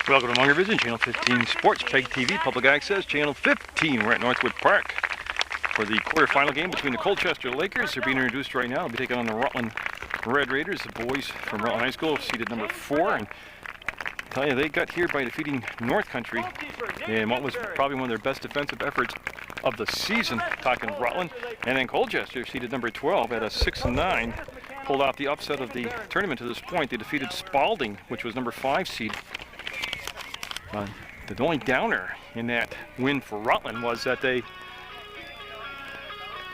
Welcome to Munger Vision, Channel 15 Sports, PEGTV, Public Access, Channel 15. We're at Northwood Park for the quarterfinal game between the Colchester Lakers. They're being introduced right now. They'll be taking on the Rutland Red Raiders, the boys from Rutland High School, seeded number 4. And I tell you, they got here by defeating North Country in what was probably one of their best defensive efforts of the season, talking Rutland. And then Colchester, seeded number 12 at a 6-9, pulled off the upset of the tournament to this point. They defeated Spalding, which was number 5 seed. The only downer in that win for Rutland was that they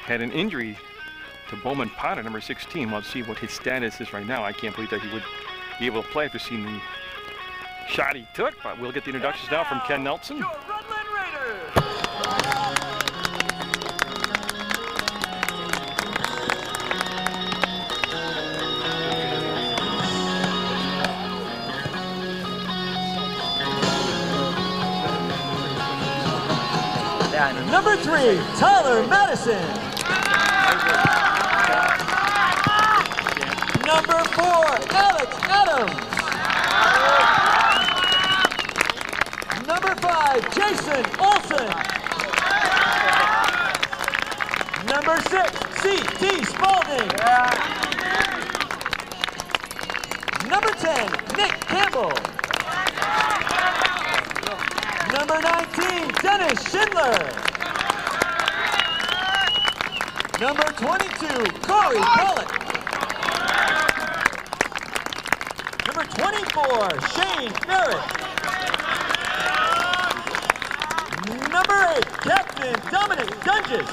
had an injury to Bowman Potter, number 16. We'll see what his status is right now. I can't believe that he would be able to play after seeing the shot he took, but we'll get the introductions now from Ken Nelson. Number 3, Tyler Madison. Number 4, Alex Adams. Number 5, Jason Olson. Number 6, C.T. Spalding. Number 10, Nick Campbell. Number 19, Dennis Schindler. Number 22, Corey Pollock. Number 24, Shane Barrett. Number 8, Captain Dominic Dunges.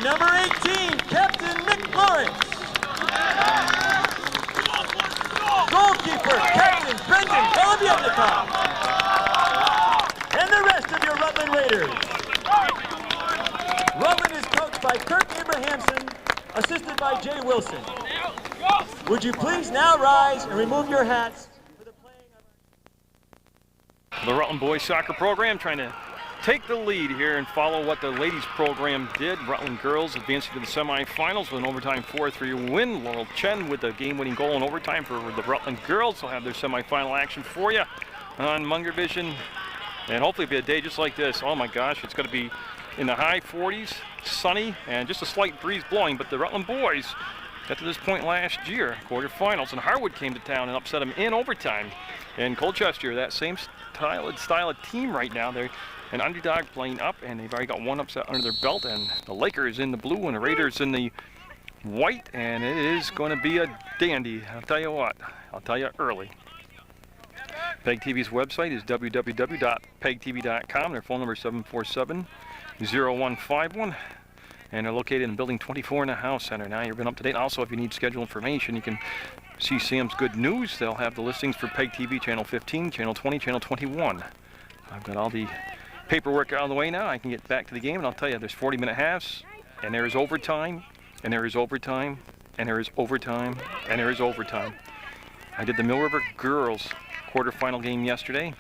Number 18, Captain Nick Lawrence. Goalkeeper, Captain Brendan Kalabietnikov. And the rest of your Rutland Raiders. Rutland is coached by Kirk Abrahamson, assisted by Jay Wilson. Would you please now rise and remove your hats for the playing of The Rutland boys soccer program trying to take the lead here and follow what the ladies program did. Rutland girls advancing to the semifinals with an overtime 4-3 win. Laurel Chen with the game-winning goal in overtime for the Rutland girls. They'll have their semifinal action for you on Munger Vision. And hopefully it'll be a day just like this. Oh my gosh, it's going to be in the high 40s, sunny, and just a slight breeze blowing. But the Rutland boys got to this point last year, quarterfinals, and Harwood came to town and upset them in overtime. And Colchester, that same style of team right now. They're an underdog playing up, and they've already got one upset under their belt. And the Lakers in the blue and the Raiders in the white, and it is going to be a dandy. I'll tell you what. I'll tell you early. PEGTV's website is www.pegtv.com. Their phone number is 747-0151. And they're located in building 24 in the House Center. Now you've been up to date. Also, if you need schedule information, you can see Sam's Good News. They'll have the listings for PEGTV, Channel 15, Channel 20, Channel 21. I've got all the paperwork out of the way now. I can get back to the game, and I'll tell you, there's 40-minute halves, and there is overtime, and there is overtime, and there is overtime, and there is overtime. I did the Mill River girls quarterfinal game yesterday,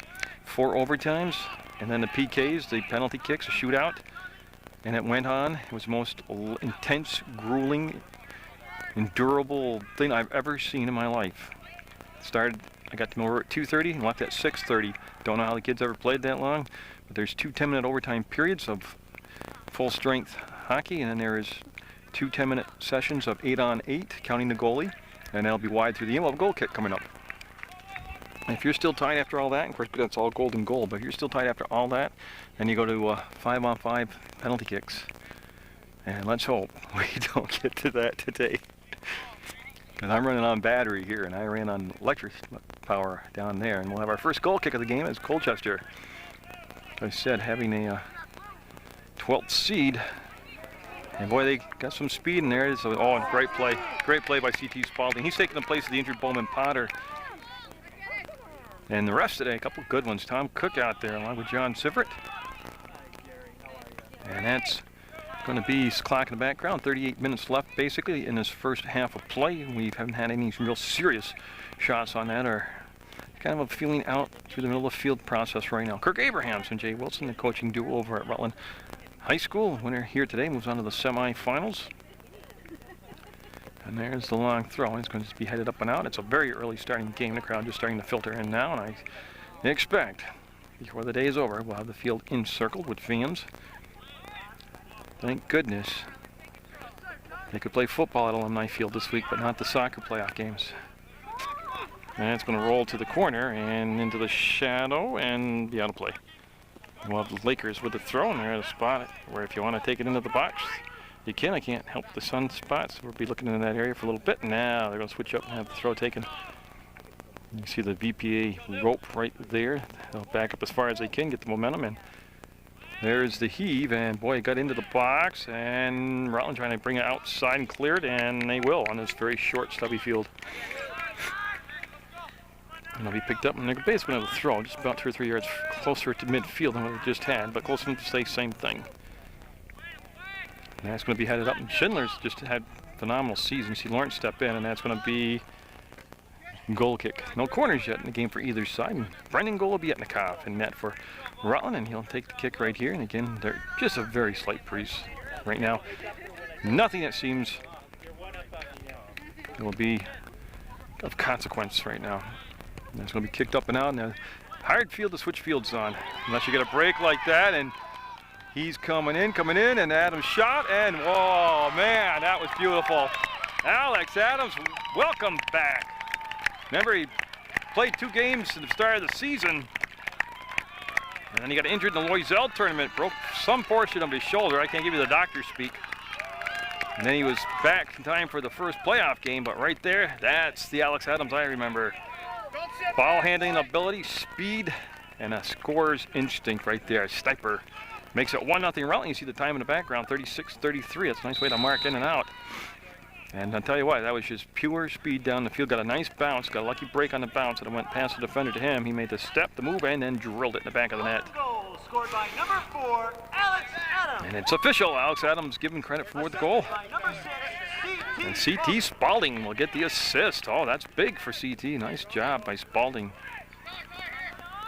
4 overtimes, and then the PKs, the penalty kicks, a shootout, and it went on. It was the most intense, grueling, endurable thing I've ever seen in my life. I got to Mill River at 2:30 and left at 6:30. Don't know how the kids ever played that long, but there's 2 10-minute overtime periods of full-strength hockey, and then there is 2 10-minute sessions of 8-on-8, counting the goalie, and that'll be wide through the end. We'll have a goal kick coming up. And if you're still tied after all that, of course that's all golden goal, but if you're still tied after all that, then you go to 5-on-5 penalty kicks. And let's hope we don't get to that today. Because I'm running on battery here, and I ran on electric power down there. And we'll have our first goal kick of the game as Colchester, as I said, having a 12th seed. And boy, they got some speed in there. So, oh, great play. Great play by C.T. Spalding. He's taking the place of the injured Bowman Potter. And the rest today, a couple good ones. Tom Cook out there along with John Sivert. And that's going to be clock in the background. 38 minutes left basically in this first half of play. We haven't had any real serious shots on that, or kind of a feeling out through the middle of the field process right now. Kirk Abrahamson, Jay Wilson, the coaching duo over at Rutland High School. Winner here today moves on to the semifinals. And there's the long throw. It's going to be headed up and out. It's a very early starting game. The crowd just starting to filter in now, and I expect before the day is over, we'll have the field encircled with fans. Thank goodness they could play football at Alumni Field this week, but not the soccer playoff games. And it's going to roll to the corner and into the shadow and be out of play. We'll have the Lakers with the throw, and they're at a spot where if you want to take it into the box, you can. I can't help the sun spots. We'll be looking in that area for a little bit. Now they're going to switch up and have the throw taken. You see the VPA rope right there. They'll back up as far as they can, get the momentum, and there's the heave, and boy, it got into the box, and Rutland trying to bring it outside and clear it, and they will on this very short, stubby field. And it'll be picked up, and they're basically going to throw just about 2 or 3 yards closer to midfield than what we just had, but close enough to say same thing. And that's going to be headed up, and Schindler's just had a phenomenal season. See Lawrence step in, and that's going to be goal kick. No corners yet in the game for either side, and Brendan Golobietnikov in net for Rutland, and he'll take the kick right here. And again, they're just a very slight breeze right now. Nothing that seems will be of consequence right now. And it's going to be kicked up and out, and a hard field to switch fields on, unless you get a break like that. And he's coming in, and Adams shot, and whoa, man, that was beautiful. Alex Adams, welcome back. Remember, he played 2 games at the start of the season, and then he got injured in the Loisel tournament, broke some portion of his shoulder. I can't give you the doctor speak. And then he was back in time for the first playoff game, but right there, that's the Alex Adams I remember. Ball handling ability, speed, and a scorer's instinct right there. Stiper makes it 1-0 Rutland. You see the time in the background, 36-33. That's a nice way to mark in and out. And I'll tell you what, that was just pure speed down the field. Got a nice bounce, got a lucky break on the bounce, and it went past the defender to him. He made the step, the move, and then drilled it in the back of the net. Goal scored by number 4, Alex Adams. And it's official. Alex Adams given credit for the goal. And CT Spalding will get the assist. Oh, that's big for CT. Nice job by Spalding.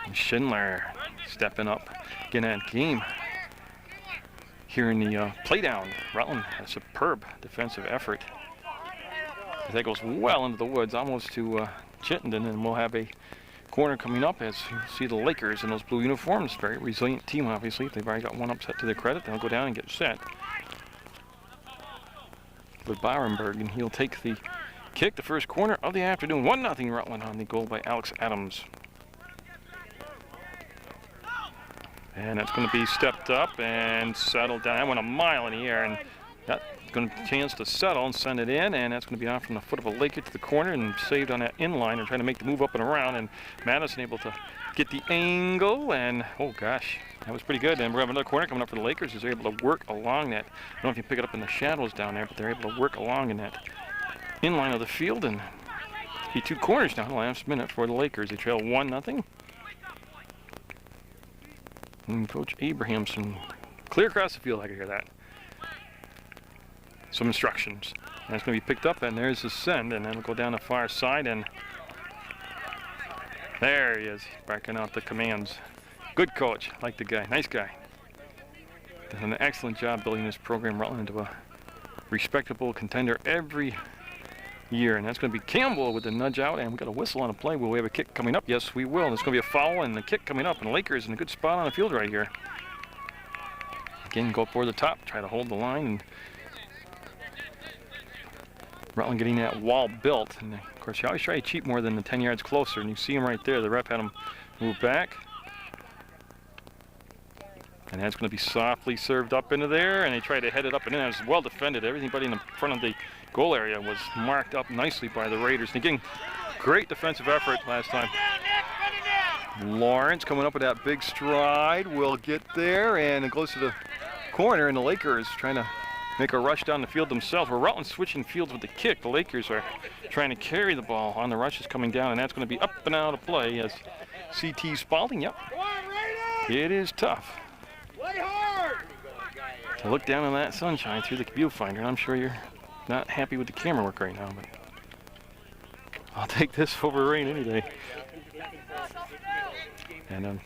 And Schindler stepping up. Again, that game here in the playdown. Rutland, a superb defensive effort. That goes well into the woods, almost to Chittenden, and we'll have a corner coming up as you see the Lakers in those blue uniforms. Very resilient team, obviously. They've already got one upset to their credit. They'll go down and get set with Barenberg, and he'll take the kick, the first corner of the afternoon. 1-0 Rutland on the goal by Alex Adams. And that's going to be stepped up and settled down. That went a mile in the air, and got going to chance to settle and send it in, and that's going to be off from the foot of a Laker to the corner and saved on that inline and trying to make the move up and around, and Madison able to get the angle, and oh gosh, that was pretty good. And we're having another corner coming up for the Lakers as they're able to work along that. I don't know if you pick it up in the shadows down there, but they're able to work along in that inline of the field, and be 2 corners now in the last minute for the Lakers. They trail 1-0. And Coach Abrahamson, clear across the field, I can hear that. Some instructions. And it's going to be picked up, and there's the send, and then we'll go down the far side, and there he is, barking out the commands. Good coach, like the guy, nice guy. Does an excellent job building this program, Rutland, into a respectable contender every year. And that's going to be Campbell with the nudge out, and we got a whistle on the play. Will we have a kick coming up? Yes, we will. And it's going to be a foul and the kick coming up, and the Lakers in a good spot on the field right here. Again, go up over the top, try to hold the line, and Rutland getting that wall built. And of course, you always try to cheat more than the 10 yards closer, and you see him right there. The ref had him move back. And that's going to be softly served up into there, and they tried to head it up and in. It was well defended. Everybody in the front of the goal area was marked up nicely by the Raiders. And again, great defensive effort last time. Lawrence coming up with that big stride. Will get there, and it goes to the corner, and the Lakers trying to make a rush down the field themselves. Where Rutland switching fields with the kick. The Lakers are trying to carry the ball on the rushes coming down, and that's going to be up and out of play as CT Spalding. Yep, it is tough to look down on that sunshine through the viewfinder. I'm sure you're not happy with the camera work right now, but I'll take this over rain any day. And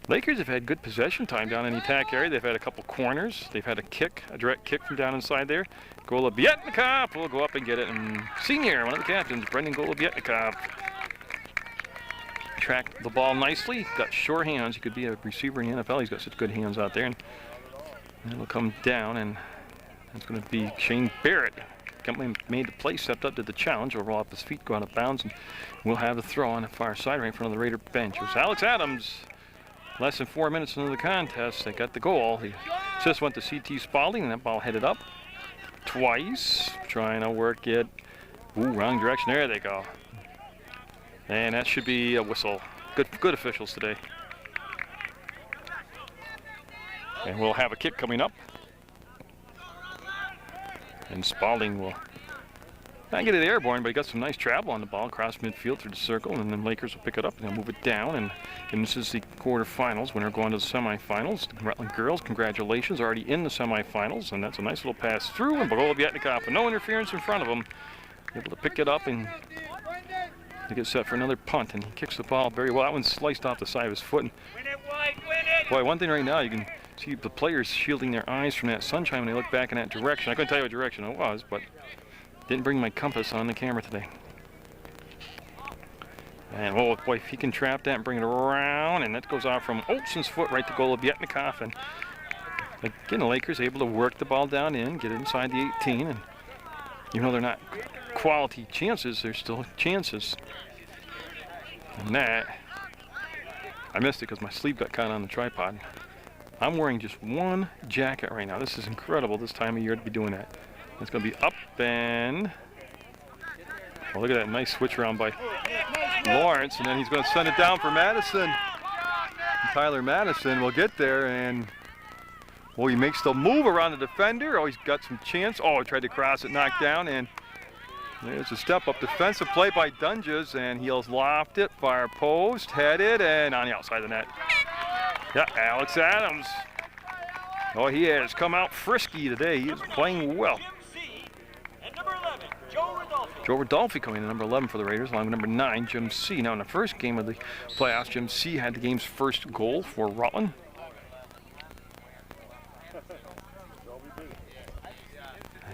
Lakers have had good possession time down in the attack area. They've had a couple corners. They've had a kick, a direct kick from down inside there. Golubietnikov will go up and get it. And senior, one of the captains, Brendan Golubietnikov, tracked the ball nicely. Got sure hands. He could be a receiver in the NFL. He's got such good hands out there. And it'll come down, and it's going to be Shane Barrett. Made the play, stepped up to the challenge, will roll off his feet, go out of bounds, and we'll have the throw on the far side right in front of the Raider bench. It was Alex Adams. Less than 4 minutes into the contest, they got the goal. The assist went to C.T. Spalding, and that ball headed up twice, trying to work it. Ooh, wrong direction. There they go. And that should be a whistle. Good officials today. And we'll have a kick coming up. And Spalding will not get it airborne, but he got some nice travel on the ball across midfield through the circle, and then Lakers will pick it up and they'll move it down. And this is the quarterfinals. Winner going to the semifinals. The Rutland girls, congratulations, already in the semifinals, and that's a nice little pass through. And Golubietnikov, with no interference in front of him, able to pick it up and to get set for another punt. And he kicks the ball very well. That one sliced off the side of his foot. And boy, one thing right now, you can see the players shielding their eyes from that sunshine when they look back in that direction. I couldn't tell you what direction it was, but didn't bring my compass on the camera today. And oh boy, if he can trap that and bring it around, and that goes off from Olsen's foot right to Golubietnikov. And again, the Lakers able to work the ball down in, get it inside the 18, and even though they're not quality chances, they're still chances. And that, I missed it because my sleeve got caught on the tripod. I'm wearing just one jacket right now. This is incredible this time of year to be doing that. It's going to be up and, well, look at that nice switch around by Lawrence, and then he's going to send it down for Madison. And Tyler Madison will get there, and well, he makes the move around the defender. Oh, he's got some chance. Oh, he tried to cross it, knocked down, and there's a step up defensive play by Dunges, and he'll loft it, far post, headed, and on the outside of the net. Yeah, Alex Adams. Oh, he has come out frisky today. He is playing well. Joe Rodolphe coming in number 11 for the Raiders, along with number 9, Jim C. Now, in the first game of the playoffs, Jim C. had the game's first goal for Rutland.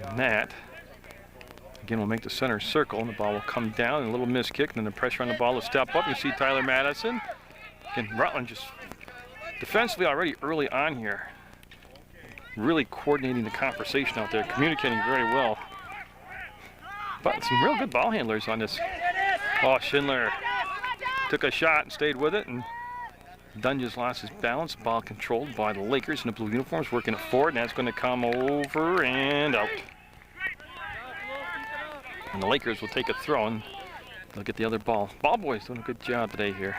And that, again, will make the center circle, and the ball will come down, and a little miss kick, and then the pressure on the ball will step up. You see Tyler Madison. Again, Rutland just defensively already early on here, really coordinating the conversation out there, communicating very well. But some real good ball handlers on this. Oh, Schindler took a shot and stayed with it, and Dunges lost his balance. Ball controlled by the Lakers in the blue uniforms, working it forward, and that's going to come over and out. And the Lakers will take a throw, and they'll get the other ball. Ball boys doing a good job today here.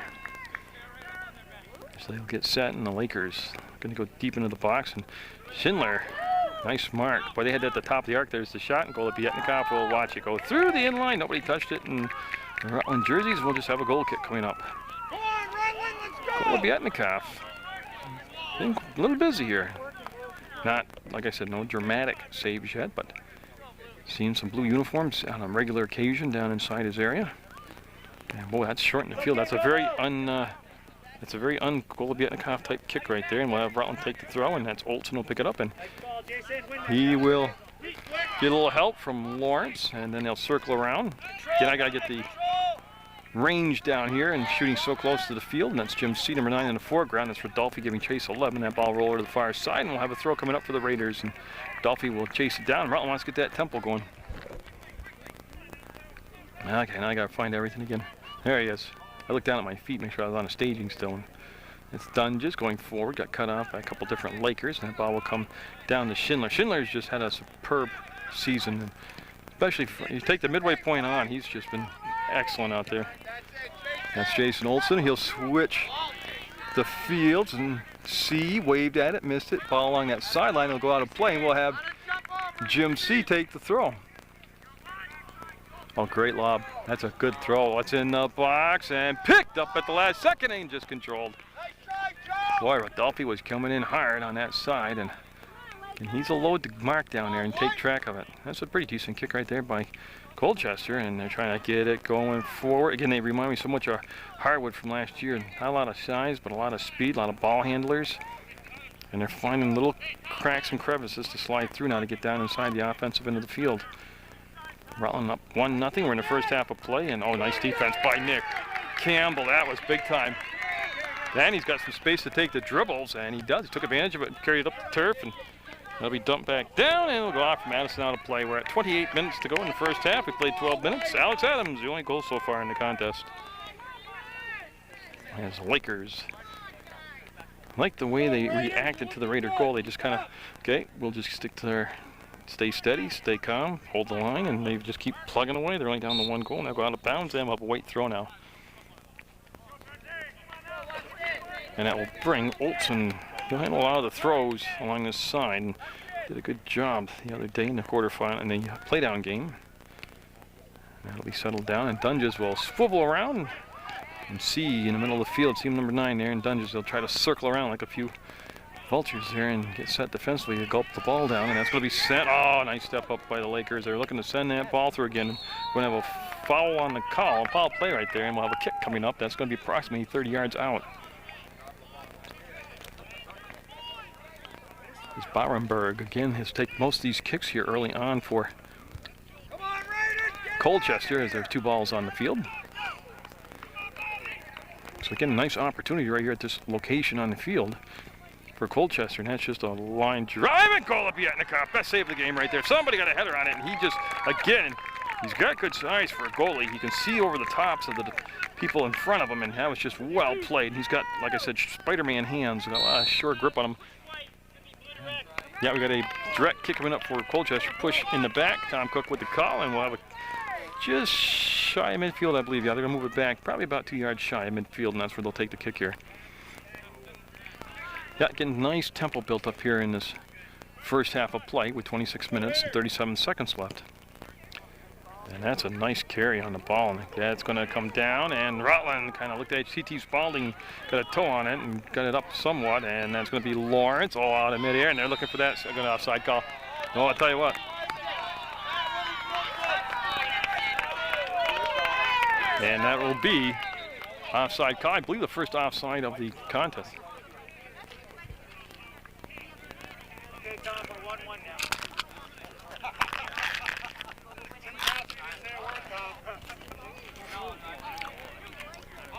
So they'll get set, and the Lakers going to go deep into the box, and Schindler, nice mark. Boy, they had that at the top of the arc. There's the shot, and Golubietnikov will watch it go through the inline. Nobody touched it, and the Rutland jerseys will just have a goal kick coming up. Golubietnikov, a little busy here. Not, like I said, no dramatic saves yet, but seeing some blue uniforms on a regular occasion down inside his area. And boy, that's short in the field. That's a very un-Golubietnikov type kick right there, and we'll have Rutland take the throw, and that's Olsen will pick it up, and he will get a little help from Lawrence, and then they'll circle around. Again, I gotta get the range down here, and shooting so close to the field, and that's Jim C, number 9 in the foreground. That's Rodolphe giving chase 11. That ball roll over to the far side, and we'll have a throw coming up for the Raiders, and Rodolphe will chase it down. Rutland wants to get that tempo going. Okay, now I gotta find everything again. There he is. I looked down at my feet, make sure I was on a staging still. And it's Dunges going forward, got cut off by a couple different Lakers, and that ball will come down to Schindler. Schindler's just had a superb season, and especially you take the midway point on, he's just been excellent out there. That's Jason Olsen. He'll switch the fields, and C waved at it, missed it. Ball along that sideline will go out of play, and we'll have Jim C take the throw. Oh, great lob. That's a good throw. It's in the box and picked up at the last second and just controlled. Boy, Rodolphe was coming in hard on that side, and he's a load to mark down there and take track of it. That's a pretty decent kick right there by Colchester, and they're trying to get it going forward. Again, they remind me so much of Harwood from last year. Not a lot of size, but a lot of speed, a lot of ball handlers. And they're finding little cracks and crevices to slide through now to get down inside the offensive end of the field. Rutland up 1-0. We're in the first half of play, and oh, nice defense by Nick Campbell. That was big time. Then he's got some space to take the dribbles, and he does. He took advantage of it and carried it up the turf, and it'll be dumped back down, and it'll go off for Madison out of play. We're at 28 minutes to go in the first half. We played 12 minutes. Alex Adams, the only goal so far in the contest. As the Lakers like the way they reacted to the Raider goal. They just kind of, okay, we'll just stick to their, stay steady, stay calm, hold the line, and they just keep plugging away. They're only down to 1 goal. Now go out of bounds. They have a white throw now. And that will bring Olson. He'll handle a lot of the throws along this side. And did a good job the other day in the quarterfinal, in the playdown game. That'll be settled down, and Dunges will swivel around and see in the middle of the field, team number 9 there, and Dunges, they'll try to circle around like a few vultures there and get set defensively to gulp the ball down, and that's going to be sent. Oh, nice step up by the Lakers. They're looking to send that ball through again. We're going to have a foul on the call, a foul play right there, and we'll have a kick coming up. That's going to be approximately 30 yards out. This Barenberg, again, has taken most of these kicks here early on for Colchester, as there's 2 balls on the field. So again, a nice opportunity right here at this location on the field for Colchester, and that's just a line drive and goal of Yetnikov. Best save of the game right there. Somebody got a header on it, and he just, again, he's got good size for a goalie. He can see over the tops of the people in front of him, and that was just well played. He's got, like I said, Spider-Man hands. Got a lot of sure grip on him. Yeah, we got a direct kick coming up for Colchester. Push in the back. Tom Cook with the call, and we'll have a just shy of midfield, I believe. Yeah, they're going to move it back probably about 2 yards shy of midfield, and that's where they'll take the kick here. Yeah, getting nice tempo built up here in this first half of play with 26 minutes and 37 seconds left. And that's a nice carry on the ball, and that's going to come down, and Rutland kind of looked at C.T. Spalding, got a toe on it and got it up somewhat, and that's going to be Lawrence all out of midair, and they're looking for that second offside call. Oh, I'll tell you what. And that will be offside call. I believe the first offside of the contest. Okay, Tom, we're 1-1 now.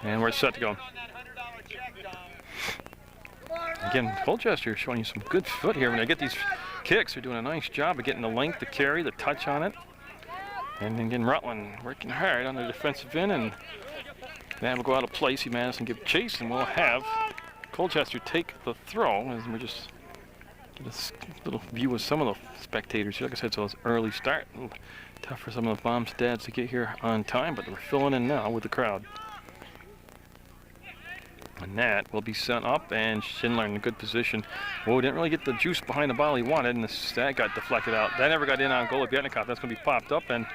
And we're set to go. Again, Colchester showing you some good foot here. When they get these kicks, they're doing a nice job of getting the length, the carry, the touch on it. And then again, Rutland working hard on the defensive end, and that will go out of play. See Madison give chase, and we'll have Colchester take the throw. As we're just get a little view of some of the spectators here. Like I said, so it's early start. Tough for some of the Bombs dads to get here on time, but we're filling in now with the crowd. And that will be sent up, and Schindler in a good position. Well, we didn't really get the juice behind the ball he wanted, and that got deflected out. That never got in on goal of Yetnikov. That's going to be popped up, and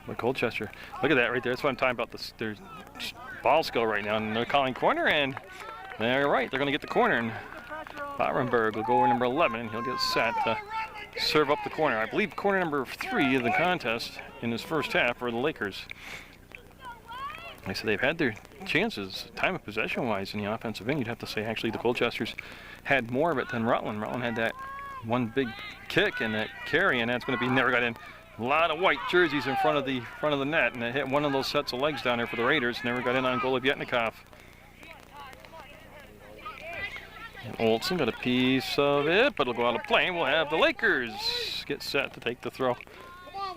but Colchester, look at that right there. That's what I'm talking about, their ball skill right now. And they're calling corner, and they're right. They're going to get the corner, and Barenberg will go over number 11, and he'll get set to serve up the corner. I believe corner number 3 of the contest in this first half for the Lakers. Like I said, they've had their chances, time of possession-wise, in the offensive end. You'd have to say, actually, the Colchesters had more of it than Rutland. Rutland had that one big kick and that carry, and that's going to be never got in. A lot of white jerseys in front of the net, and it hit one of those sets of legs down there for the Raiders. Never got in on goal of Yetnikov. And Olson got a piece of it, but it'll go out of play. We'll have the Lakers get set to take the throw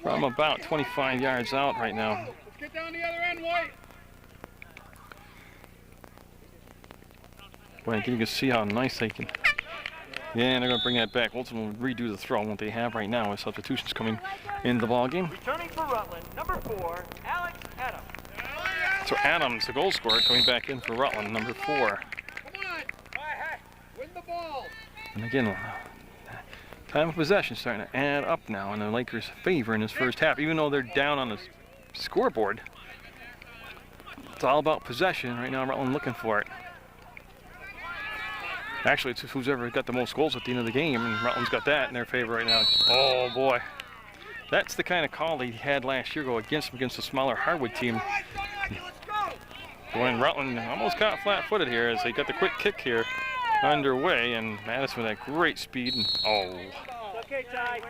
from about 25 yards out right now. Get down the other end, White. Boy, you can see how nice they can. Yeah, and they're going to bring that back. Olsen will redo the throw, what they have right now with substitutions coming into the ball game. Returning for Rutland, number 4, Alex Adams. So Adams, the goal scorer, coming back in for Rutland, number 4. Come on. Win the ball. And again, time of possession starting to add up now in the Lakers' favor in this first half. Even though they're down on the scoreboard, it's all about possession. Right now, Rutland looking for it. Actually, it's who's ever got the most goals at the end of the game, and Rutland's got that in their favor right now. Oh, boy. That's the kind of call he had last year go against the smaller Harwood team. When Rutland almost got flat-footed here as they got the quick kick here underway, and Madison with that great speed. And, Okay, Ty.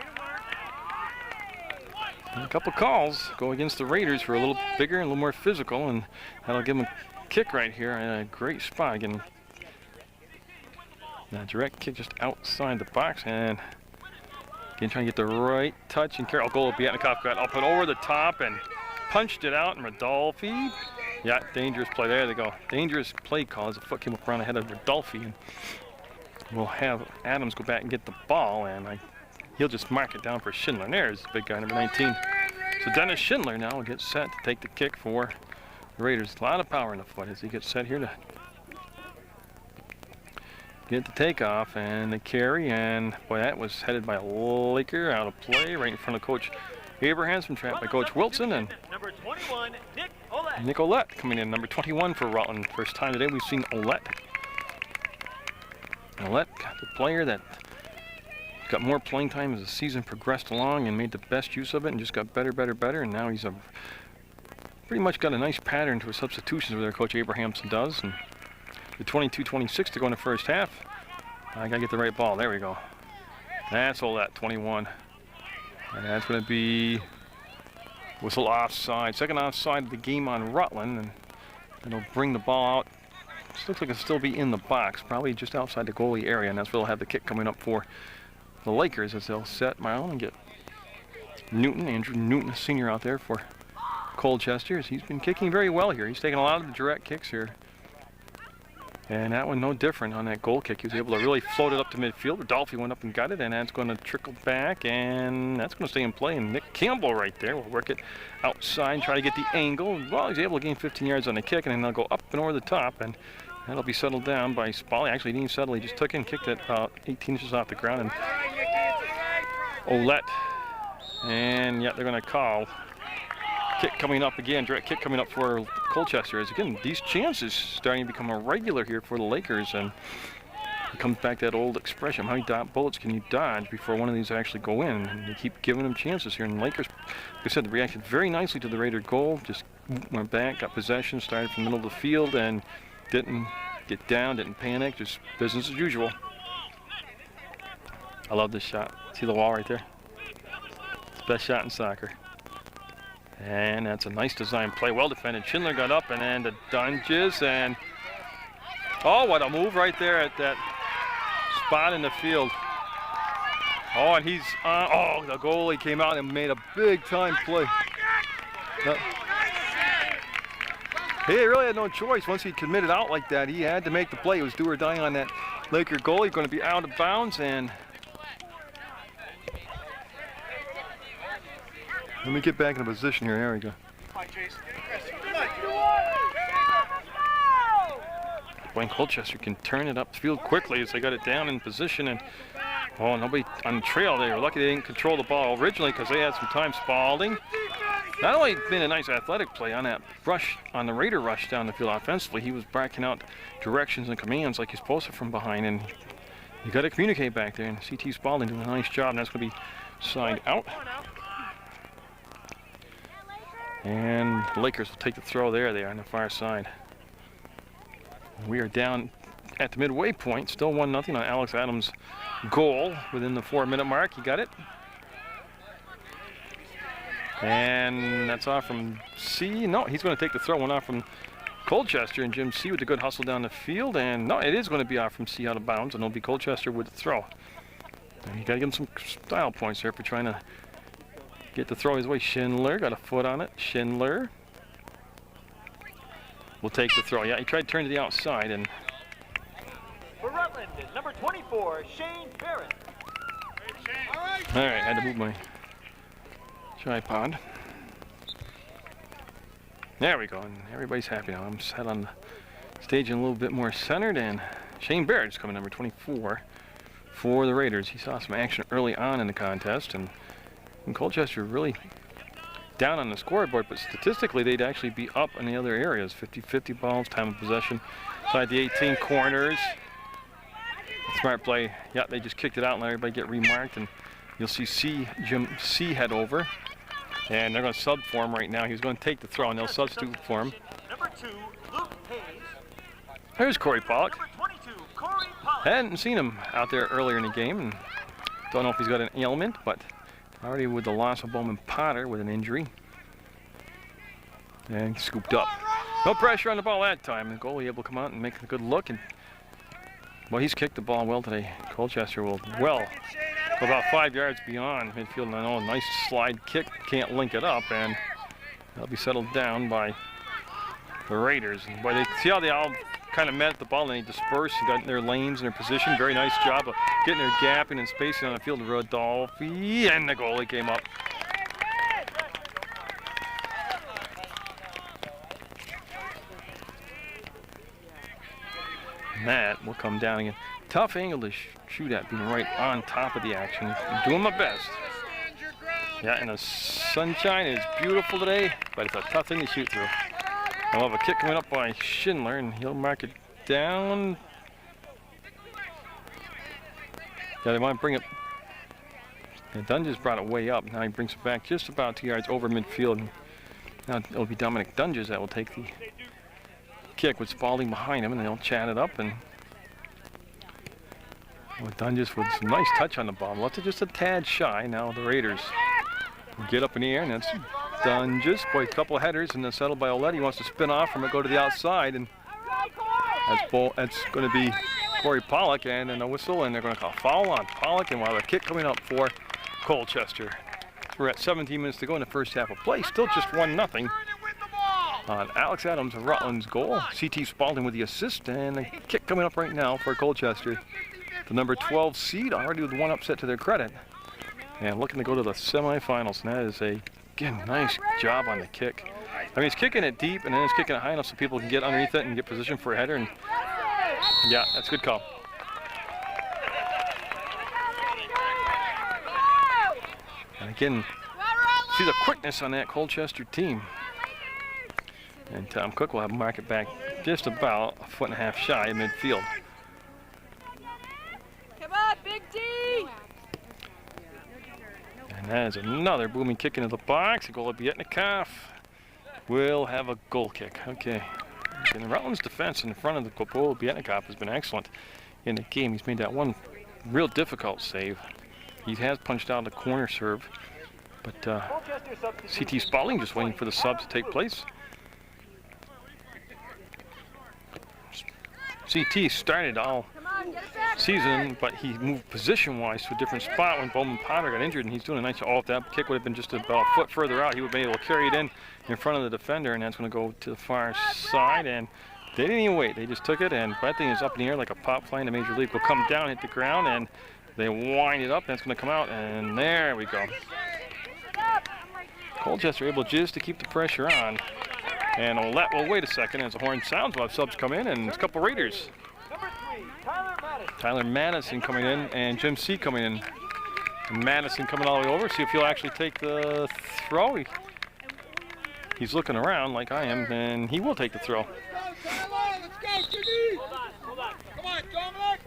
a couple calls go against the Raiders for a little bigger and a little more physical, and that'll give them a kick right here in a great spot. Again, that direct kick just outside the box, and again trying to get the right touch. And Carol Golobiatnikov got up and over the top and punched it out, and Rodolfi. Yeah, dangerous play. There they go. Dangerous play call as the foot came up around ahead of Rodolfi. And we'll have Adams go back and get the ball, and he'll just mark it down for Schindler. There's the big guy, number 19. So Dennis Schindler now will get set to take the kick for the Raiders. A lot of power in the foot as he gets set here to get the takeoff and the carry. And boy, that was headed by a Laker out of play right in front of Coach Abrahamson, trapped by Coach Wilson. And Number 21, Nick Olette coming in, number 21 for Rutland. First time today we've seen Olette. Olette, the player that got more playing time as the season progressed along and made the best use of it and just got better. And now he's pretty much got a nice pattern to his substitutions where Coach Abrahamson does. And the 22-26 to go in the first half. I gotta get the right ball. There we go. That's Olette, 21. And that's going to be whistle offside. Second offside of the game on Rutland. And it'll bring the ball out. This looks like it'll still be in the box, probably just outside the goalie area. And that's where they'll have the kick coming up for the Lakers as they'll set Mile and get Andrew Newton, a senior out there for Colchester. He's been kicking very well here. He's taking a lot of the direct kicks here. And that one no different on that goal kick. He was able to really float it up to midfield. Rodolfi went up and got it, and that's going to trickle back, and that's going to stay in play. And Nick Campbell right there will work it outside and try to get the angle. Well, he's able to gain 15 yards on the kick, and then they'll go up and over the top, and that'll be settled down by Spally. Actually, he didn't settle. He just took it and kicked it about 18 inches off the ground. And Olette, and yeah, they're going to call kick coming up again, direct kick coming up for Colchester. As again, these chances starting to become a regular here for the Lakers, and it comes back to that old expression: how many bullets can you dodge before one of these actually go in? And you keep giving them chances here. And the Lakers, like I said, they reacted very nicely to the Raider goal. Just went back, got possession, started from the middle of the field, and didn't get down, didn't panic, just business as usual. I love this shot. See the wall right there? It's the best shot in soccer. And that's a nice design play, well defended. Schindler got up and then the Dunges, and oh, what a move right there at that spot in the field. Oh, and he's the goalie came out and made a big time play. He really had no choice. Once he committed out like that, he had to make the play. It was do or die on that Laker goalie. Going to be out of bounds, and let me get back in a position here. There we go. Wayne Colchester can turn it up the field quickly as they got it down in position, and oh, nobody on the trail. They were lucky they didn't control the ball originally because they had some time. Spalding not only made a nice athletic play on that rush, on the Raider rush down the field offensively, he was backing out directions and commands like he's supposed to from behind, and you got to communicate back there. And CT Spalding doing a nice job, and that's going to be side out. And the Lakers will take the throw there. They are on the far side. We are down at the midway point, still 1-0 on Alex Adams' goal within the 4-minute mark. He got it. And that's off from C. No, he's going to take the throw. One off from Colchester, and Jim C with a good hustle down the field. And no, it is going to be off from C out of bounds, and it'll be Colchester with the throw. And you got to give him some style points there for trying to get the throw his way. Schindler got a foot on it. Schindler will take the throw. Yeah, he tried to turn to the outside, and for Rutland, number 24, Shane Barrett. all right, had to move my tripod. There we go, and everybody's happy now. I'm set on the stage and a little bit more centered, and Shane Barrett's coming, number 24 for the Raiders. He saw some action early on in the contest, and Colchester really down on the scoreboard, but statistically they'd actually be up in the other areas. 50-50 balls, time of possession, inside the 18 corners. Smart play. Yeah, they just kicked it out and let everybody get remarked, and You'll see Jim C head over, and they're going to sub for him right now. He's going to take the throw, and they'll substitute for him. Number 2, Luke Hayes. Here's Corey Pollock. Number 22, Corey Pollock. Hadn't seen him out there earlier in the game, and don't know if he's got an ailment, but already with the loss of Bowman Potter with an injury. And scooped up. No pressure on the ball that time. The goalie able to come out and make a good look. And well, he's kicked the ball well today. Colchester will well about 5 yards beyond midfield. And I know a nice slide kick, can't link it up, and they'll be settled down by the Raiders. And boy, they see how they all kind of met the ball and they dispersed and got in their lanes and their position. Very nice job of getting their gapping and spacing on the field. Rodolphe, and the goalie came up. That will come down again. Tough angle to shoot at, being right on top of the action. I'm doing my best. Yeah, and the sunshine is beautiful today, but it's a tough thing to shoot through. I'll have a kick coming up by Schindler, and he'll mark it down. Yeah, they want to bring it. Yeah, Dunges brought it way up. Now he brings it back just about 2 yards over midfield. And now it'll be Dominic Dunges that will take the kick with Spalding behind him, and they'll chat it up. And with Dunges with some nice touch on the ball. Left it just a tad shy. Now the Raiders get up in the air, and that's Dunges. Boy, a couple of headers, and then settled by Oletti. He wants to spin off from it, go to the outside, and that's going to be Corey Pollock, and then a whistle, and they're going to call a foul on Pollock, and we'll have a kick coming up for Colchester. We're at 17 minutes to go in the first half of play. Still just 1-0 on Alex Adams of Rutland's goal. C.T. Spalding with the assist, and a kick coming up right now for Colchester. The number 12 seed already with one upset to their credit, and looking to go to the semifinals. And that is again, nice job on the kick. I mean, he's kicking it deep, and then he's kicking it high enough so people can get underneath it and get position for a header. And yeah, that's a good call. And again, see the quickness on that Colchester team. And Tom Cook will have mark it back just about 1.5 feet shy of midfield. Come on, Big D! And that is another booming kick into the box. A goal of Bietnikov will have a goal kick. Okay. And Rutland's defense in front of the goal of Bietnikov has been excellent in the game. He's made that one real difficult save. He has punched out the corner serve, but C.T. Spalding just waiting for the subs to take place. C.T. started all season, but he moved position-wise to a different spot when Bowman Potter got injured, and he's doing a nice job. Oh, if that kick would have been just about a foot further out, he would have been able to carry it in front of the defender, and that's going to go to the far side. And they didn't even wait. They just took it, and that thing is up in the air like a pop fly in the Major League. Will come down, hit the ground, and they wind it up. That's going to come out, and there we go. Colchester able just to keep the pressure on. And well, wait a second, as the horn sounds, we'll have subs come in, and it's a couple Raiders. Number 3, Tyler Madison coming in, and Jim C coming in. And Madison coming all the way over, see if he'll actually take the throw. He's looking around like I am, and he will take the throw. Let's go, Jimmy! Hold on. Come on, Dominic!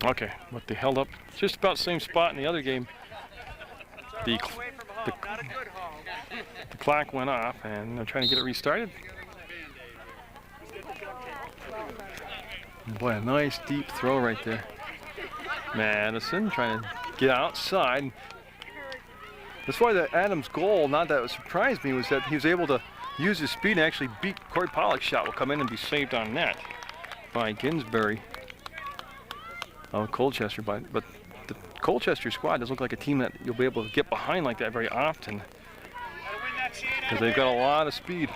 Okay, but they held up just about the same spot in the other game. The clock went off, and they're trying to get it restarted. Boy, a nice deep throw right there. Madison trying to get outside. That's why the Adams goal, not that it surprised me, was that he was able to use his speed and actually beat Corey Pollock's shot. Will come in and be saved on net by Ginsberry of Colchester. But the Colchester squad does look like a team that you'll be able to get behind like that very often, because they've got a lot of speed.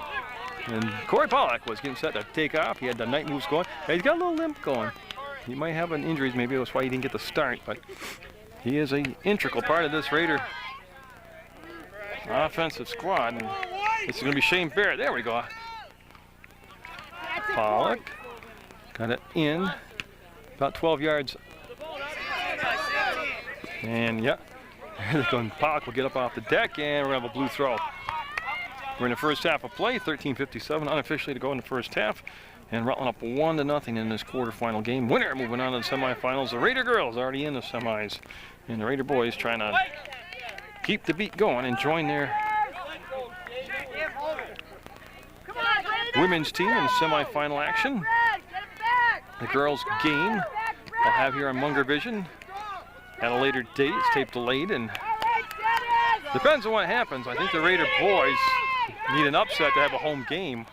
And Corey Pollock was getting set to take off. He had the night moves going. He's got a little limp going. He might have an injury. Maybe that's why he didn't get the start. But he is an integral part of this Raider offensive squad. And it's going to be Shane Barrett. There we go. Pollock got it in about 12 yards. And yeah, Pollock will get up off the deck, and we're going to have a blue throw. We're in the first half of play, 13:57 unofficially to go in the first half. And Rutland up 1-0 in this quarterfinal game. Winner moving on to the semifinals. The Raider girls already in the semis. And the Raider boys trying to keep the beat going and join their women's team in semifinal action. The girls game I'll have here on Munger Vision at a later date. It's tape delayed and depends on what happens. I think the Raider boys need an upset to have a home game.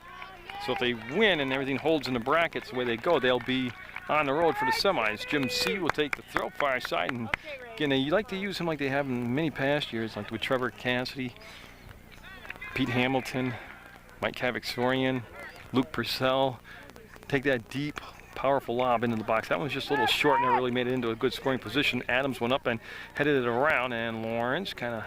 So if they win and everything holds in the brackets the way they go, they'll be on the road for the semis. Jim C will take the throw far side, and again, you like to use him like they have in many past years, like with Trevor Cassidy, Pete Hamilton, Mike Kavaksorian, Luke Purcell. Take that deep, powerful lob into the box. That one's just a little short, never really made it into a good scoring position. Adams went up and headed it around, and Lawrence kind of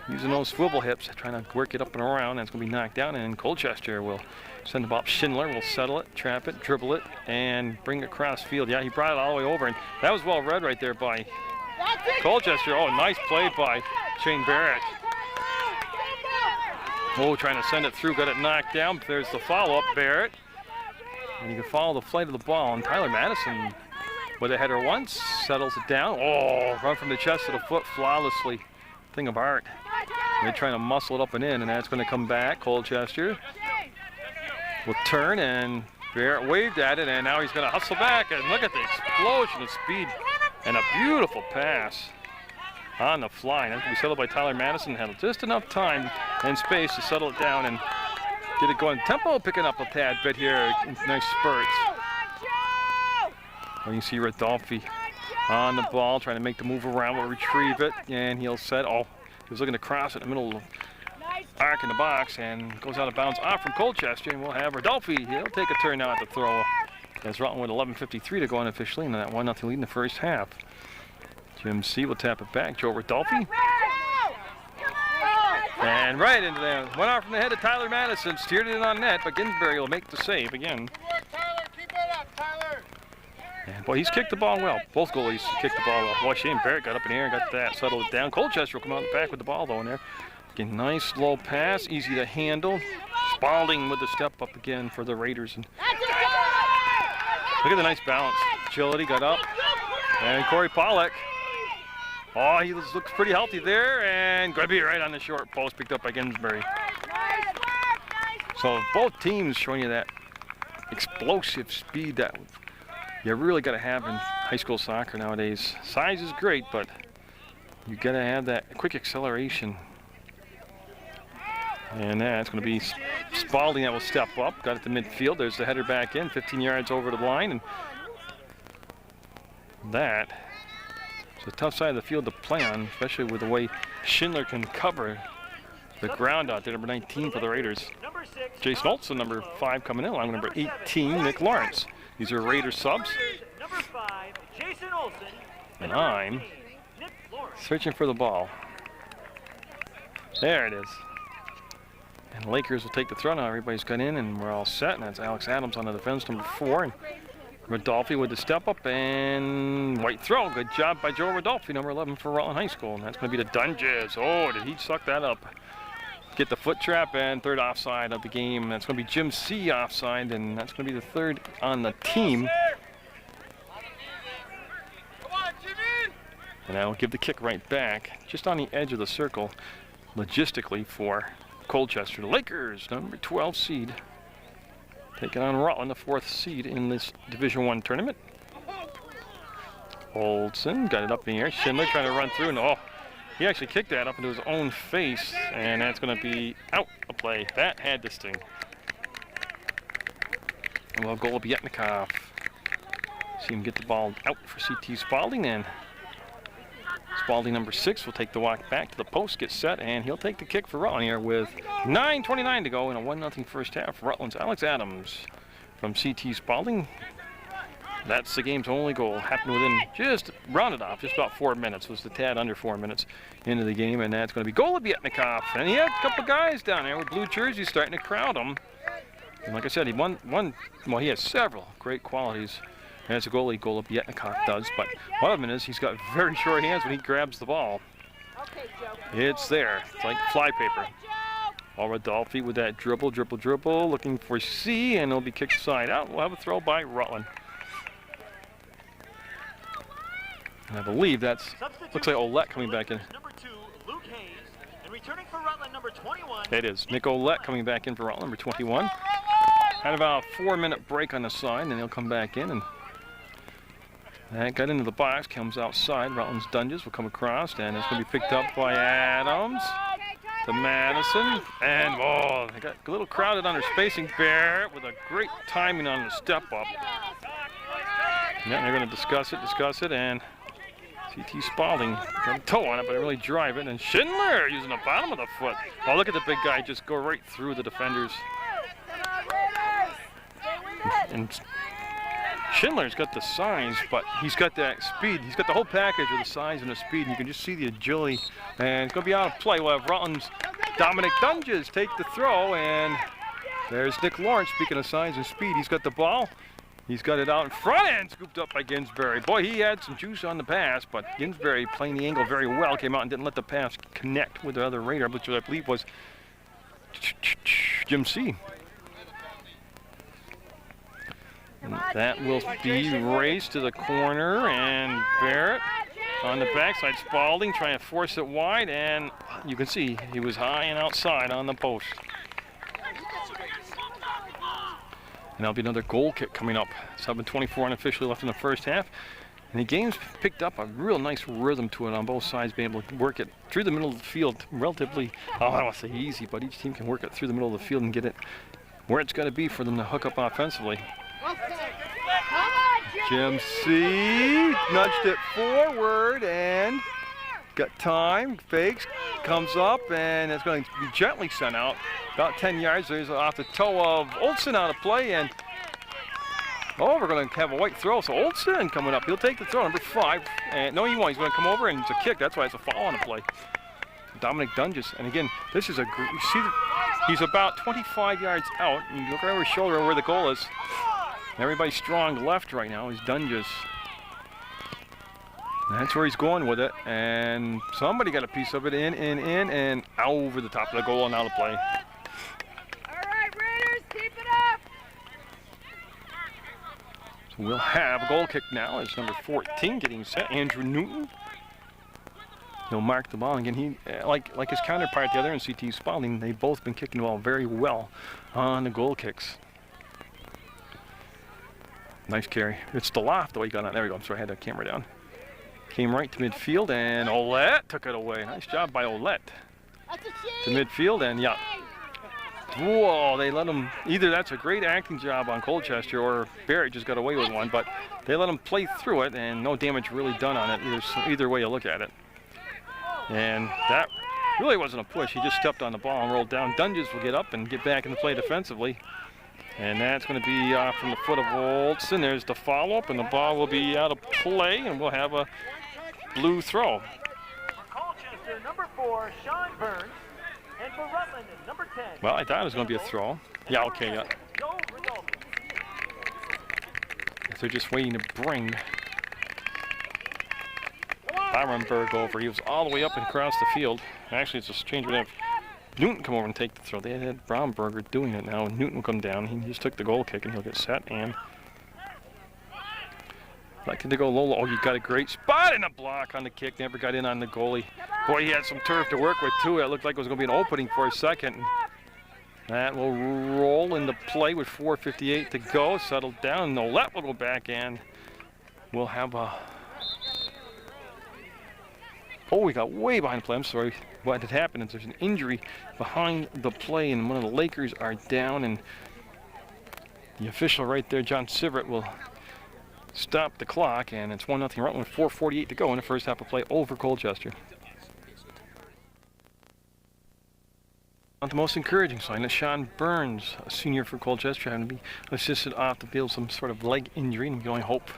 using those swivel hips, trying to work it up and around. That's going to be knocked down, and Colchester will send the ball up. Schindler will settle it, trap it, dribble it, and bring it across field. Yeah, he brought it all the way over, and that was well read right there by Colchester. Oh, nice play by Shane Barrett. Oh, trying to send it through, got it knocked down. There's the follow-up, Barrett. And you can follow the flight of the ball, and Tyler Madison with a header once, settles it down. Oh, run from the chest to the foot flawlessly. Thing of art. They're trying to muscle it up and in, and that's going to come back. Colchester will turn, and Barrett waved at it, and now he's going to hustle back, and look at the explosion of speed and a beautiful pass on the fly. That's going to be settled by Tyler Madison. Had just enough time and space to settle it down and get it going. Tempo picking up a tad bit here in nice spurts. Well, you see Rodolphe on the ball, trying to make the move around, will retrieve it, and he'll set. Oh, he was looking to cross it in the middle of the arc in the box, and goes out of bounds off from Colchester, and we'll have Rodolphe. He'll take a turn now at the throw. As Rutland with 11:53 to go unofficially in that 1-0 lead in the first half. Jim C will tap it back. Joe Rodolphe. And right into there. Went off from the head of Tyler Madison, steered it in on net, but Ginsberg will make the save again. And boy, he's kicked the ball well. Both goalies kicked the ball well. Boy, Shane Barrett got up in the air and got that, settled it down. Colchester will come out the back with the ball though in there. Again, nice low pass, easy to handle. Spalding with the step up again for the Raiders. And look at the nice balance. Agility got up. And Corey Pollack. Oh, he looks pretty healthy there. And going to be right on the short post, picked up by Ginsberg. So both teams showing you that explosive speed that you really got to have in high school soccer nowadays. Size is great, but you got to have that quick acceleration. And that's going to be Spalding that will step up. Got it to midfield. There's the header back in, 15 yards over the line. And that is a tough side of the field to play on, especially with the way Schindler can cover the ground out there. Number 19 for the Raiders. Jason Olson, number 5 coming in, along with number 18, Nick Lawrence. These are Raider subs. Number 5, Jason Olson. And I'm searching for the ball. There it is. And the Lakers will take the throw now. Everybody's got in and we're all set. And that's Alex Adams on the defense, number 4. And Rodolphe with the step up and white throw. Good job by Joe Rodolphe, number 11 for Rutland High School. And that's going to be the Dunges. Oh, did he suck that up? Get the foot trap, and third offside of the game. That's going to be Jim C offside, and that's going to be the third on the team. And I will give the kick right back, just on the edge of the circle, logistically for Colchester. The Lakers, number 12 seed, taking on Rutland, the 4th seed in this Division I tournament. Olsen got it up in the air. Schindler trying to run through, and oh, he actually kicked that up into his own face, and that's going to be out of play. That had to sting. And we'll have Golubietnikov. See him get the ball out for CT Spalding, and Spalding, number 6, will take the walk back to the post, get set, and he'll take the kick for Rutland here with 9:29 to go in a 1-0 first half. Rutland's Alex Adams from CT Spalding. That's the game's only goal. Happened within, just rounded off, just about 4 minutes. Was the tad under 4 minutes into the game, and that's going to be Golubietnikov. And he had a couple guys down there with blue jerseys starting to crowd him. And like I said, he has several great qualities as a goalie, Golubietnikov does. But one of them is he's got very short hands when he grabs the ball. It's there. It's like fly paper. Paul Rodolphe with that dribble, looking for C, and it'll be kicked side out. We'll have a throw by Rutland. And I believe that's, looks like Olette coming back in. Number 2, Luke Hayes, and returning for Rutland, number 21. It is Nick Olette coming back in for Rutland, number 21. Had about a 4-minute break on the side, and he'll come back in. And that got into the box, comes outside. Rutland's Dunges will come across, and it's going to be picked up by Adams to Madison. And, oh, they got a little crowded on their spacing. Barrett with a great timing on the step up. Yeah, they're going to discuss it, and CT Spalding got a toe on it, but it really drive it. And Schindler using the bottom of the foot. Oh, look at the big guy just go right through the defenders. And Schindler's got the size, but he's got that speed. He's got the whole package of the size and the speed, and you can just see the agility. And it's going to be out of play. We'll have Rutland's Dominic Dunges take the throw, and there's Nick Lawrence. Speaking of size and speed, he's got the ball. He's got it out in front and scooped up by Ginsberry. Boy, he had some juice on the pass, but Ginsberry playing the angle very well, came out and didn't let the pass connect with the other Raider, which I believe was Jim C. And that will be raced to the corner, and Barrett on the backside. Spalding trying to force it wide, and you can see he was high and outside on the post. And that'll be another goal kick coming up. 7:24 unofficially left in the first half. And the game's picked up a real nice rhythm to it on both sides, being able to work it through the middle of the field relatively, I don't want to say easy, but each team can work it through the middle of the field and get it where it's got to be for them to hook up offensively. Jim C. nudged it forward and got time, fakes, comes up, and it's going to be gently sent out. About 10 yards, there's off the toe of Olsen out of play, and we're going to have a white throw. So Olsen coming up, he'll take the throw, number 5. And no, he won't. He's going to come over, and it's a kick. That's why it's a foul on the play. Dominic Dunges, and again, this is a you see, he's about 25 yards out. And you look right over his shoulder where the goal is. Everybody's strong left right now is Dunges. That's where he's going with it, and somebody got a piece of it in, and over the top of the goal and out of play. All right, Raiders, keep it up. So we'll have a goal kick now. It's number 14 getting set, Andrew Newton. He'll mark the ball again. He like his counterpart, the other in CT Spalding. They've both been kicking the ball very well on the goal kicks. Nice carry. It's the loft the way he got on. There we go. I'm sorry, I had that camera down. Came right to midfield, and Olette took it away. Nice job by Olette. To midfield, and yeah. Whoa, they let him, either that's a great acting job on Colchester, or Barrett just got away with one, but they let him play through it, and no damage really done on it, either way you look at it. And that really wasn't a push. He just stepped on the ball and rolled down. Dunges will get up and get back in the play defensively. And that's going to be from the foot of Olsen. There's the follow-up, and the ball will be out of play, and we'll have a blue throw. For Colchester, number 4, Sean Burns, and for Rutland, number 10. Well, I thought it was going to be a throw. Yeah, okay, yeah. They're just waiting to bring Byronberg over. He was all the way up and across the field. Actually, it's a change. We have Newton come over and take the throw. They had Bromberger doing it now. Newton will come down. He just took the goal kick, and he'll get set. And like to go low. Oh, you got a great spot in the block on the kick. Never got in on the goalie. Boy, he had some turf to work with too. It looked like it was going to be an opening for a second. That will roll into play with 4:58 to go. Settle down. Nolette will go back, and we'll have a. Oh, we got way behind the play. I'm sorry. What had happened is there's an injury behind the play, and one of the Lakers are down, and the official right there, John Sivert, will stop the clock, and it's 1-0 Rutland with 4:48 to go in the first half of play over Colchester. On the most encouraging sign is Sean Burns, a senior for Colchester, having to be assisted off the field, some sort of leg injury, and the only hope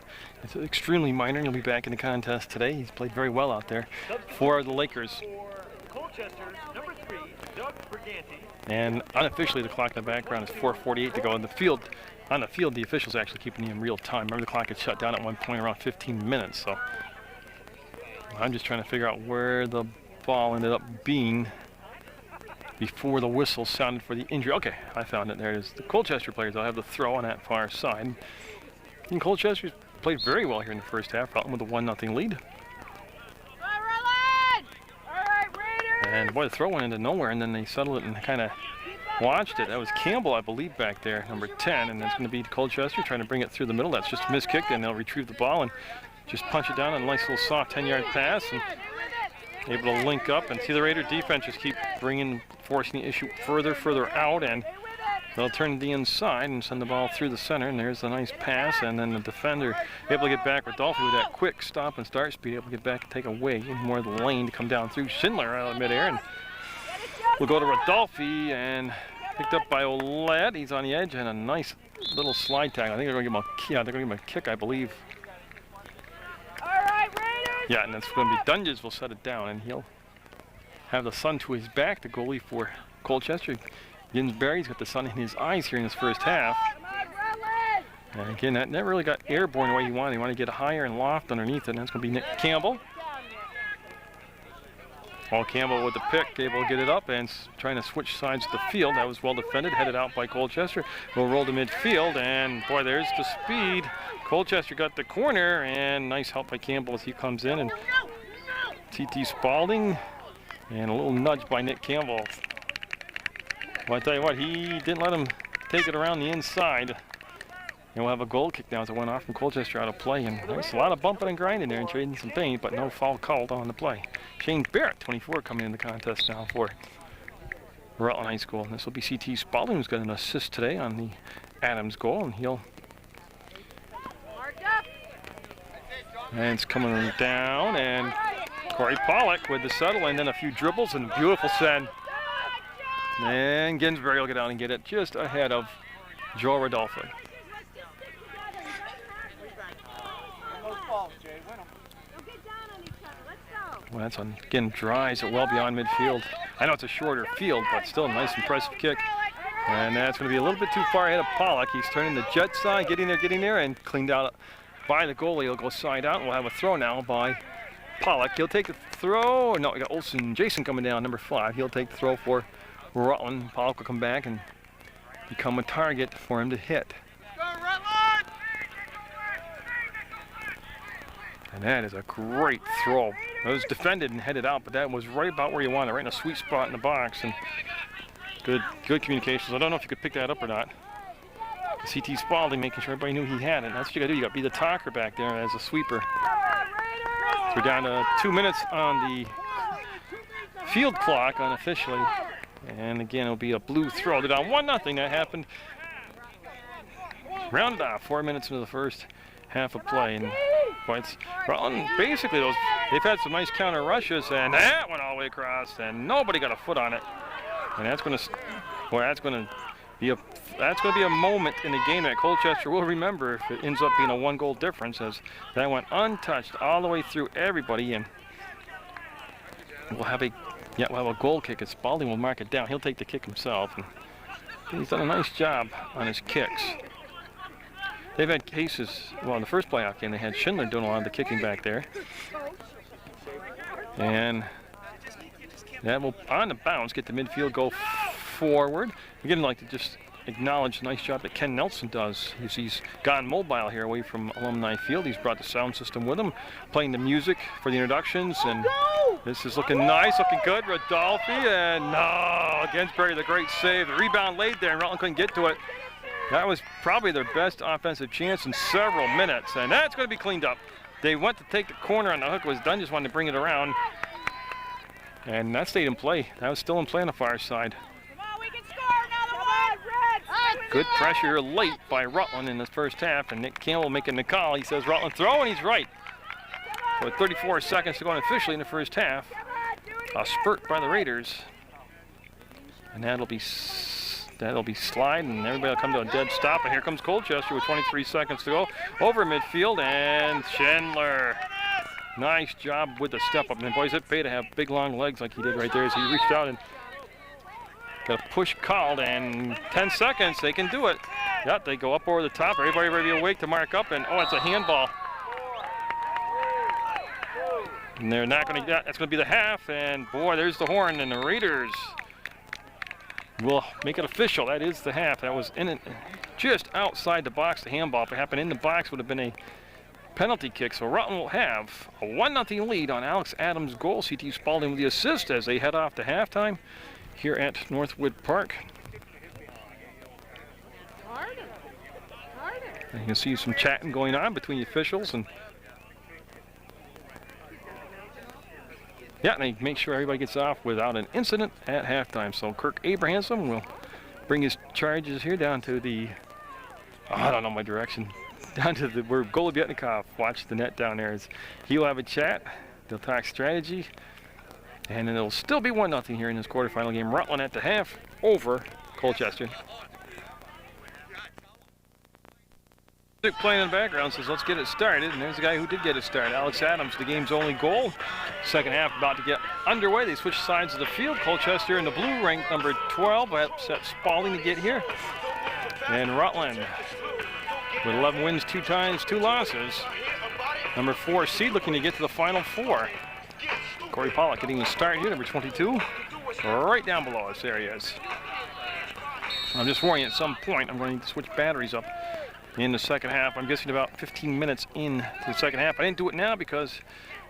it's extremely minor, and he'll be back in the contest today. He's played very well out there for the Lakers. Number 3, Doug Briganti. And unofficially, the clock in the background is 4:48 to go in the field. On the field, the officials actually keeping you in real time. Remember, the clock had shut down at one point around 15 minutes. So I'm just trying to figure out where the ball ended up being. before the whistle sounded for the injury. Okay, I found it. There it is. The Colchester players, they'll have the throw on that far side. And Colchester played very well here in the first half, Rutland with a 1-0 lead. And boy, the throw went into nowhere, and then they settled it and kind of watched it. That was Campbell, I believe, back there, number 10, and that's going to be Colchester trying to bring it through the middle. That's just a missed kick, and they'll retrieve the ball and just punch it down on a nice little soft 10-yard pass, and able to link up. And see the Raider defense just keep forcing the issue further out, and they'll turn to the inside and send the ball through the center, and there's the nice pass, and then the defender able to get back. Rodolphe with that quick stop and start speed, able to get back and take away more of the lane to come down through. Schindler out of midair, and we'll go to Rodolphe, and picked up by Oled. He's on the edge, and a nice little slide tackle. I think they're going to give him a kick, I believe. Yeah, and that's going to be Dunges will set it down, and he'll have the sun to his back, the goalie for Colchester. Ginsberry's got the sun in his eyes here in this first half. And again, that never really got airborne the way he wanted. He wanted to get higher and loft underneath it, and that's going to be Nick Campbell. Paul Campbell with the pick, able to get it up and trying to switch sides of the field. That was well defended, headed out by Colchester. We'll roll to midfield, and boy, there's the speed. Colchester got the corner, and nice help by Campbell as he comes in. And T.T. Spalding, and a little nudge by Nick Campbell. Well, I tell you what, he didn't let him take it around the inside. And we'll have a goal kick now as it went off from Colchester out of play. And there's a lot of bumping and grinding there and trading some paint, but no foul called on the play. Shane Barrett, 24, coming in the contest now for Rutland High School. And this will be C.T. Spalding, who's got an assist today on the Adams goal, and he'll. And it's coming down, and Corey Pollock with the settle, and then a few dribbles and beautiful send. And Ginsberg will get down and get it just ahead of Joe Rodolphe. Well, that's on, again, dries it well beyond midfield. I know it's a shorter field, but still a nice, impressive kick. And that's going to be a little bit too far ahead of Pollock. He's turning the jet side, getting there, and cleaned out by the goalie. He'll go side out, and we'll have a throw now by Pollock. He'll take the throw. No, we got Olsen, Jason coming down, number 5. He'll take the throw for Rutland. Pollock will come back and become a target for him to hit. And that is a great throw. It was defended and headed out, but that was right about where you want it, right in a sweet spot in the box. And good communications. I don't know if you could pick that up or not. C.T. Spalding making sure everybody knew he had it. That's what you got to do. You got to be the talker back there as a sweeper. So we're down to 2 minutes on the field clock unofficially. And again, it'll be a blue throw. They're down 1-0. That happened. Rounded off 4 minutes into the first half of play. And points. Rutland, basically, they've had some nice counter rushes, and that went all the way across, and nobody got a foot on it. And that's going to be a moment in the game that Colchester will remember if it ends up being a 1-goal difference, as that went untouched all the way through everybody. And we'll have a goal kick. Spalding will mark it down. He'll take the kick himself, and he's done a nice job on his kicks. They've had cases, well, in the first playoff game, they had Schindler doing a lot of the kicking back there. And that will, on the bounce, get the midfield, go forward. Again, I'd like to just acknowledge the nice job that Ken Nelson does. He's gone mobile here away from Alumni Field. He's brought the sound system with him, playing the music for the introductions, and this is looking nice, looking good. Rodolphe, and no, Ginsberg, the great save. The rebound laid there, and Rutland couldn't get to it. That was probably their best offensive chance in several minutes, and that's going to be cleaned up. They went to take the corner on the hook. Was done, just wanted to bring it around, and that stayed in play. That was still in play on the far side. Good pressure late by Rutland in this first half, and Nick Campbell making the call. He says Rutland throw, and he's right. So with 34 seconds to go officially in the first half, a spurt by the Raiders, and that'll be slide, and everybody will come to a dead stop. And here comes Colchester with 23 seconds to go. Over midfield, and Schindler. Nice job with the step up. And boys, it paid to have big, long legs like he did right there as he reached out and got a push called. And 10 seconds, they can do it. Yep, they go up over the top. Everybody ready to awake to mark up, and oh, it's a handball. And they're not going to, that's going to be the half. And boy, there's the horn, and the Raiders will make it official. That is the half. That was in it, just outside the box. The handball, if it happened in the box, would have been a penalty kick. So Rutland will have a 1-0 lead on Alex Adams' goal. CT Spalding with the assist as they head off to halftime here at Northwood Park. And you can see some chatting going on between the officials, and yeah, they make sure everybody gets off without an incident at halftime. So Kirk Abrahamson will bring his charges here down to the, I don't know my direction, down to the where Golubyetnikov watched the net down there. He'll have a chat, they'll talk strategy, and then it'll still be 1-0 here in this quarterfinal game. Rutland at the half over Colchester. Playing in the background says, let's get it started. And there's the guy who did get it started, Alex Adams, the game's only goal. Second half about to get underway. They switch sides of the field. Colchester in the blue, ranked number 12. Upset Spalding to get here. And Rutland with 11 wins, 2 ties, 2 losses. Number 4 seed looking to get to the Final Four. Corey Pollock getting the start here, number 22. Right down below us, there he is. I'm just warning you, at some point I'm going to switch batteries up in the second half. I'm guessing about 15 minutes into the second half. I didn't do it now because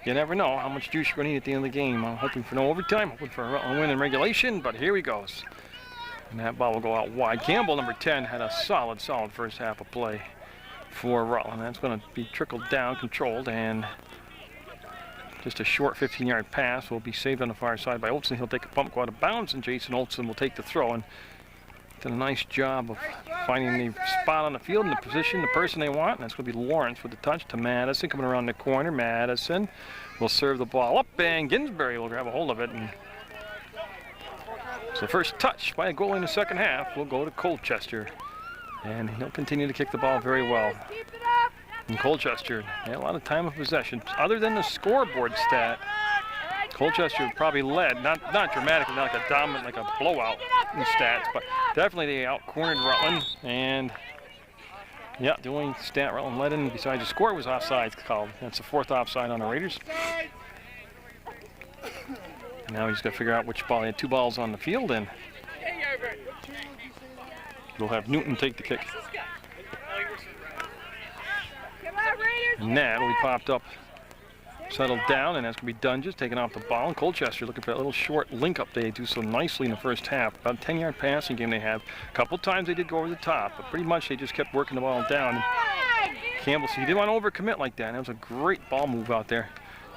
you never know how much juice you're going to need at the end of the game. I'm hoping for no overtime, hoping for a Rutland win in regulation, but here he goes. And that ball will go out wide. Campbell, number 10, had a solid first half of play for Rutland. That's going to be trickled down, controlled, and just a short 15-yard pass will be saved on the far side by Olsen. He'll take a bump, go out of bounds, and Jason Olsen will take the throw. And did a nice job of finding the spot on the field and the position, the person they want. And that's going to be Lawrence with the touch to Madison coming around the corner. Madison will serve the ball up, and Ginsberry will grab a hold of it. And so the first touch by a goal in the second half will go to Colchester. And he'll continue to kick the ball very well. And Colchester had a lot of time of possession. Other than the scoreboard stat, Colchester probably led, not dramatically, not like a dominant, like a blowout in stats, but definitely they out-cornered Rutland. And yeah, the only stat Rutland led in besides the score was offsides called. That's the 4th offside on the Raiders. And now he's got to figure out which ball. He had 2 balls on the field, and we'll have Newton take the kick. And that will be popped up, settled down, and that's going to be Dunges taking off the ball. And Colchester looking for that little short link up they do so nicely in the first half. About a 10-yard passing game they have. A couple times they did go over the top, but pretty much they just kept working the ball down. Campbell, so he didn't want to overcommit like that. And that was a great ball move out there,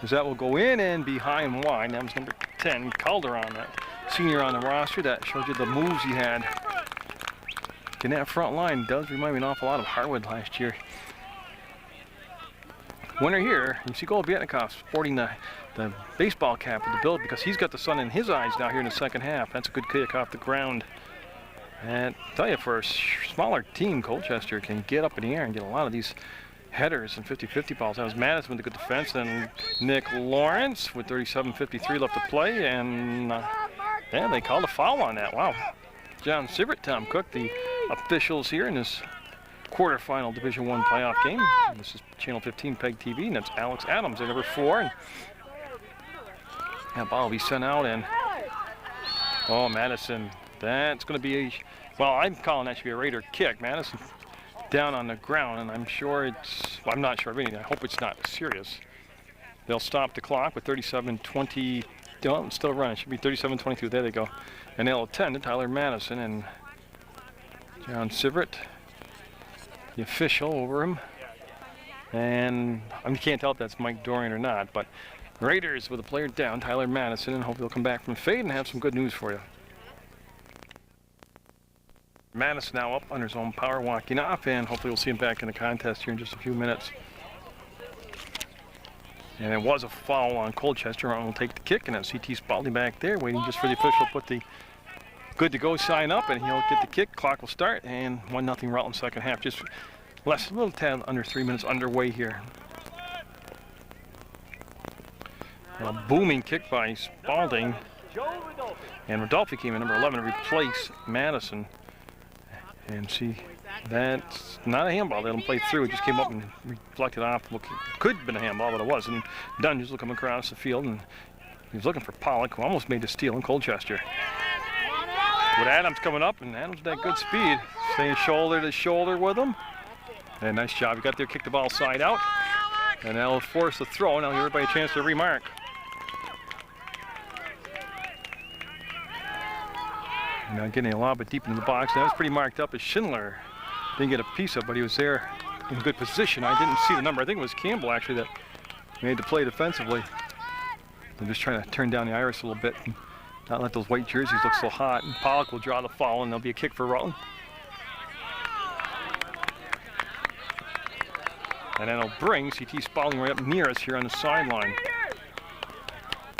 as that will go in and behind wide. That was number 10, Calderon, that senior on the roster. That shows you the moves he had. And that front line does remind me an awful lot of Harwood last year. Winner here, you see Golubyetnikov sporting the baseball cap with the bill because he's got the sun in his eyes now here in the second half. That's a good kick off the ground. And I tell you, for a smaller team, Colchester can get up in the air and get a lot of these headers and 50-50 balls. That was Madison with a good defense. Then Nick Lawrence with 37:53 left to play. And yeah, they called a foul on that. Wow. John Sivert, Tom Cook, the officials here in this quarterfinal Division I playoff game. And this is Channel 15 PEGTV, and that's Alex Adams at number 4. And that ball will be sent out, and oh, Madison, that's going to be a, well, I'm calling that should be a Raider kick. Madison down on the ground, and I'm sure it's, well, I'm not sure of anything. I hope it's not serious. They'll stop the clock with 37:20. Don't still running. It should be 37:22. There they go. And they'll attend to Tyler Madison and John Sivert, the official over him. And I can't tell if that's Mike Dorian or not, but Raiders with a player down, Tyler Madison, and hope he'll come back from fade and have some good news for you. Madison now up under his own power, walking off, and hopefully we'll see him back in the contest here in just a few minutes. And it was a foul on Colchester. We'll take the kick, and that's CT Spalding back there, waiting just for the official to put the good to go sign up, and he'll get the kick. Clock will start, and 1-0 Rutland second half. Just a little tad under 3 minutes underway here. And a booming kick by Spalding, and Rodolfi came in number 11 to replace Madison. And see, that's not a handball. They don't play through. It just came up and reflected off. Well, could have been a handball, but it wasn't. Dunges will come across the field, and he was looking for Pollock, who almost made the steal in Colchester. With Adams coming up, and Adams with that good speed, staying shoulder to shoulder with him. And nice job. He got there, kicked the ball side out. And that'll force the throw. Now give everybody a chance to remark. Now getting a little bit deep into the box. That was pretty marked up as Schindler. Didn't get a piece of, but he was there in good position. I didn't see the number. I think it was Campbell actually that made the play defensively. They're just trying to turn down the iris a little bit and not let those white jerseys look so hot. And Pollock will draw the foul, and there'll be a kick for Rutland. And then it'll bring CT Spalding right up near us here on the sideline.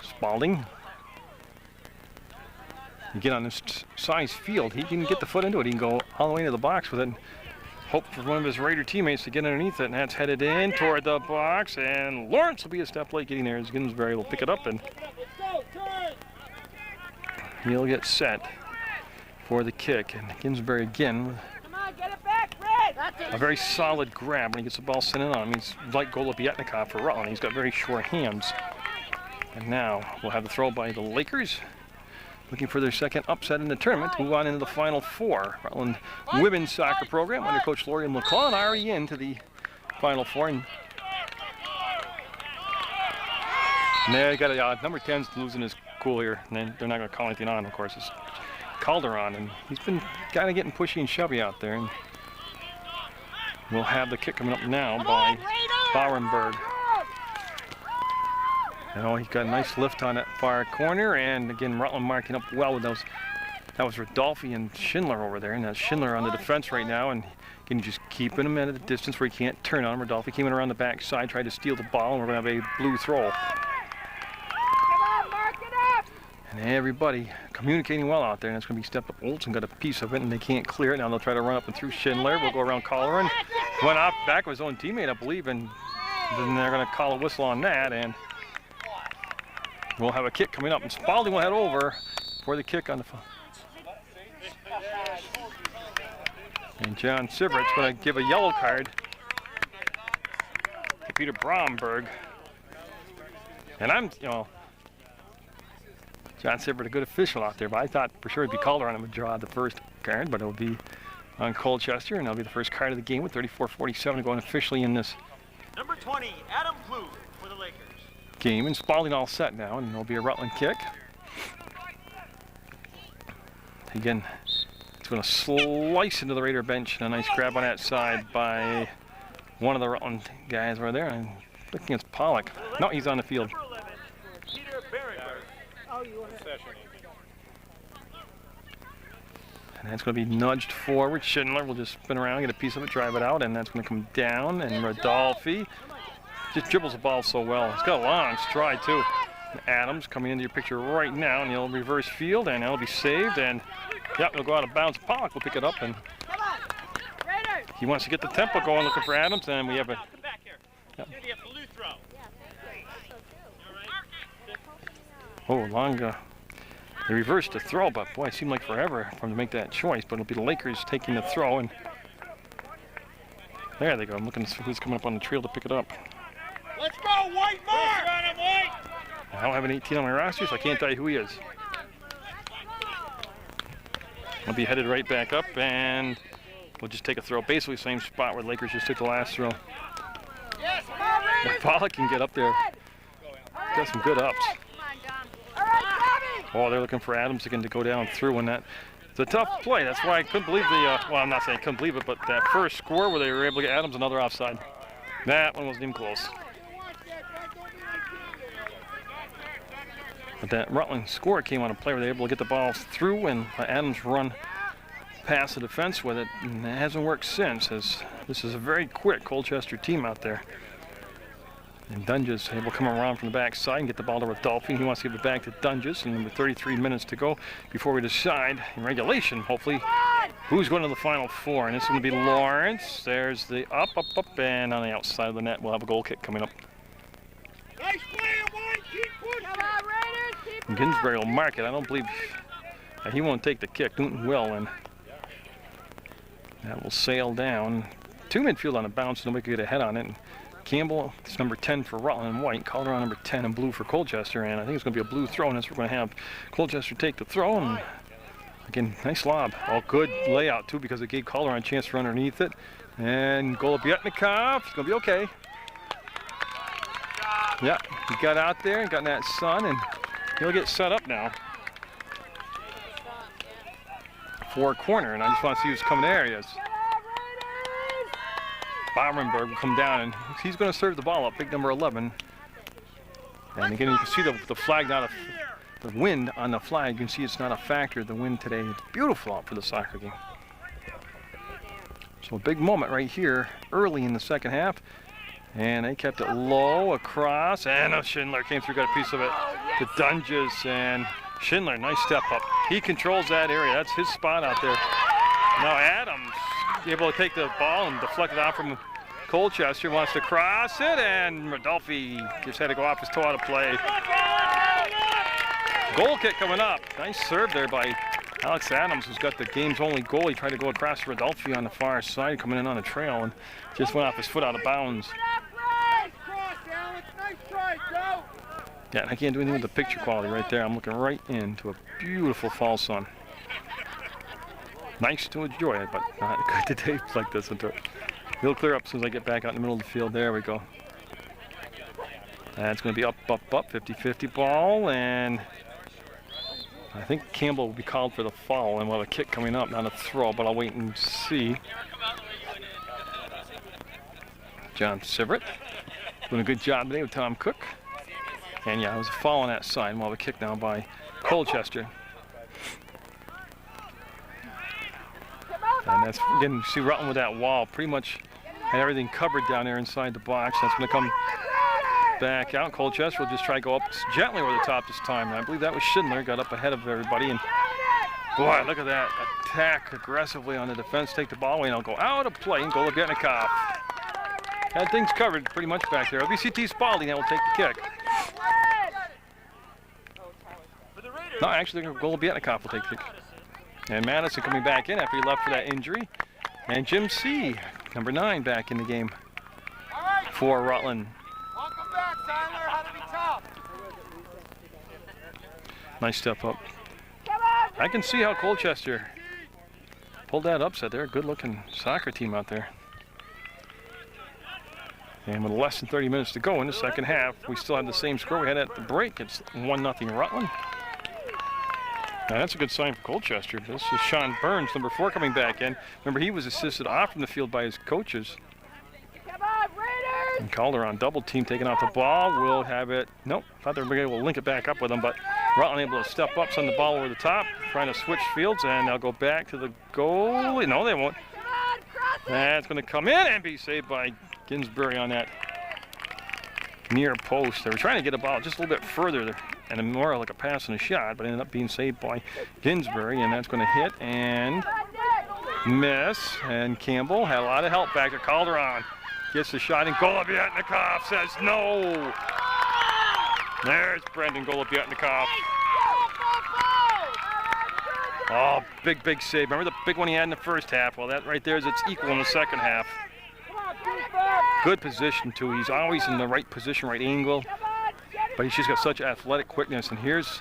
Spalding. Again, on this size field, he can get the foot into it. He can go all the way into the box with it and hope for one of his Raider teammates to get underneath it. And that's headed in toward the box. And Lawrence will be a step late getting there as Ginsberry will pick it up. And he'll get set for the kick. And Ginsberry again, a very solid grab when he gets the ball sent in on him. He's like Golobietnikov for Rutland. He's got very short hands. And now we'll have the throw by the Lakers, looking for their second upset in the tournament to move on into the Final Four. Rutland women's soccer program under Coach Laurie McClaw already into the Final Four. And there you got a number 10's losing his cool here. And then they're not going to call anything on, of course. It's Calderon, and he's been kind of getting pushy and shovey out there. And we'll have the kick coming up now by Bauernberg. You know, he's got a nice lift on that far corner, and again, Rutland marking up well with those. That was Rodolfi and Schindler over there, and that's Schindler on the defense right now, and again, just keeping him at a distance where he can't turn on him. Rodolfi came in around the back side, tried to steal the ball, and we're going to have a blue throw. And everybody communicating well out there, and it's going to be stepped up. Olsen got a piece of it, and they can't clear it. Now they'll try to run up and through Schindler. We'll go around Colleran. Went off back of his own teammate, I believe, and then they're going to call a whistle on that, and we'll have a kick coming up. And Spalding will head over for the kick on the phone. And John Siveritt's going to give a yellow card to Peter Bromberg. And I'm, you know, John Siveritt, a good official out there, but I thought for sure it'd be Calderon would draw the first card, but it'll be on Colchester, and that'll be the first card of the game with 34-47 going officially in this Number 20, Adam Blue for the Lakers. Game. And Spalding all set now, and there'll be a Rutland kick. Again, it's going to slice into the Raider bench, and a nice grab on that side by one of the Rutland guys over there. And looking at Pollock. No, he's on the field. Number 11, Peter Berenberg. And that's going to be nudged forward. Schindler will just spin around, get a piece of it, drive it out, and that's going to come down. And Rodolfi just dribbles the ball so well. He's got a long stride, too. And Adams coming into your picture right now, and he'll reverse field, and that'll be saved. And, yep, it'll go out of bounds. Pollock will pick it up, and he wants to get the tempo going, looking for Adams, and we have a... Yep. Oh, Longa. They reversed the throw, but boy, it seemed like forever for them to make that choice. But it'll be the Lakers taking the throw, and there they go. I'm looking to see who's coming up on the trail to pick it up. Let's go, White Mark! White! I don't have an 18 on my roster, so I can't tell you who he is. I'll be headed right back up, and we'll just take a throw. Basically, same spot where the Lakers just took the last throw. Yes, If Pollock can get up there, got some good ups. Oh, they're looking for Adams again to go down through, and it's a tough play. That's why I couldn't believe the, well, I'm not saying I couldn't believe it, but that first score where they were able to get Adams another offside. That one wasn't even close. But that Rutland score came on a play where they were able to get the ball through and let Adams run past the defense with it, and it hasn't worked since, as this is a very quick Colchester team out there. And Dunges able to come around from the back side and get the ball to Rodolfi. He wants to give it back to Dunges, and with 33 minutes to go before we decide in regulation, hopefully, who's going to the Final Four. And this is going to be Lawrence. There's the up, and on the outside of the net, we'll have a goal kick coming up. Nice play, White! Keep pushing! Come on, Raiders! Keep And Ginsberry will mark it. I don't believe he won't take the kick. Newton will, and that will sail down. Two midfield on a bounce, so nobody could get a head on it. And Campbell is number 10 for Rutland and white. Calderon number 10 and blue for Colchester. And I think it's going to be a blue throw, and that's what we're going to have Colchester take the throw. And Again, nice lob. Oh, good layout, too, because it gave Calderon a chance to run underneath it. And Golubietnikov, he's going to be okay. Yeah, he got out there and got in that sun, and he'll get set up now for a corner. And I just want to see who's coming there. He is. Bomrenberg will come down, and he's going to serve the ball up, big number 11. And again, you can see the flag, the wind on the flag. You can see it's not a factor. The wind today is beautiful out for the soccer game. So a big moment right here early in the second half. And they kept it low across, and Schindler came through, got a piece of it to Dunges, and Schindler, nice step up. He controls that area. That's his spot out there. Now Adams able to take the ball and deflect it out from Colchester, wants to cross it, and Rodolfi just had to go off his toe out of play. Goal kick coming up. Nice serve there by Alex Adams, who's got the game's only goal. He tried to go across Rodolfi on the far side, coming in on the trail, and just went off his foot out of bounds. Yeah, I can't do anything with the picture quality right there. I'm looking right into a beautiful fall sun. Nice to enjoy it, but not good today like this. It'll clear up as soon as I get back out in the middle of the field. There we go. That's going to be up, 50-50 ball, and I think Campbell will be called for the foul, and we'll have a kick coming up, not a throw, but I'll wait and see. John Sivert doing a good job today with Tom Cook. And yeah, it was a foul on that side. We'll have a kick now by Colchester. And that's, again, you see Rutland with that wall. Pretty much had everything covered down there inside the box. That's going to come back out. Colchester will just try to go up gently over the top this time. And I believe that was Schindler, got up ahead of everybody. And boy, look at that attack aggressively on the defense. Take the ball away, and I'll go out of play and Golubietnikov. Had things covered pretty much back there. LBCT Spalding now will take the kick. No, actually, Golubietnikov will take the kick. And Madison coming back in after he left for that injury. And Jim C., number 9, back in the game for Rutland. Welcome back, Tyler. How to be tough. Nice step up. I can see how Colchester pulled that upset. They're a good-looking soccer team out there. And with less than 30 minutes to go in the second half, we still have the same score we had at the break. It's 1-0 Rutland. Now that's a good sign for Colchester. This is Sean Burns, number 4, coming back in. Remember, he was assisted off from the field by his coaches. And Calderon, double team, taking off the ball. Will have it. Nope, thought they were able to link it back up with them, but Rutland able to step up, send the ball over the top, trying to switch fields, and they'll go back to the goal. No, they won't. That's going to come in and be saved by Ginsbury on that near post. They were trying to get a ball just a little bit further and more like a pass and a shot, but ended up being saved by Ginsbury, and that's going to hit and miss. And Campbell had a lot of help back at Calderon. Gets the shot, and Golubietnikov says no. There's Brendan Golubietnikov. Oh, big save. Remember the big one he had in the first half? Well, that right there is its equal in the second half. Good position, too. He's always in the right position, right angle. But he's just got such athletic quickness. And here's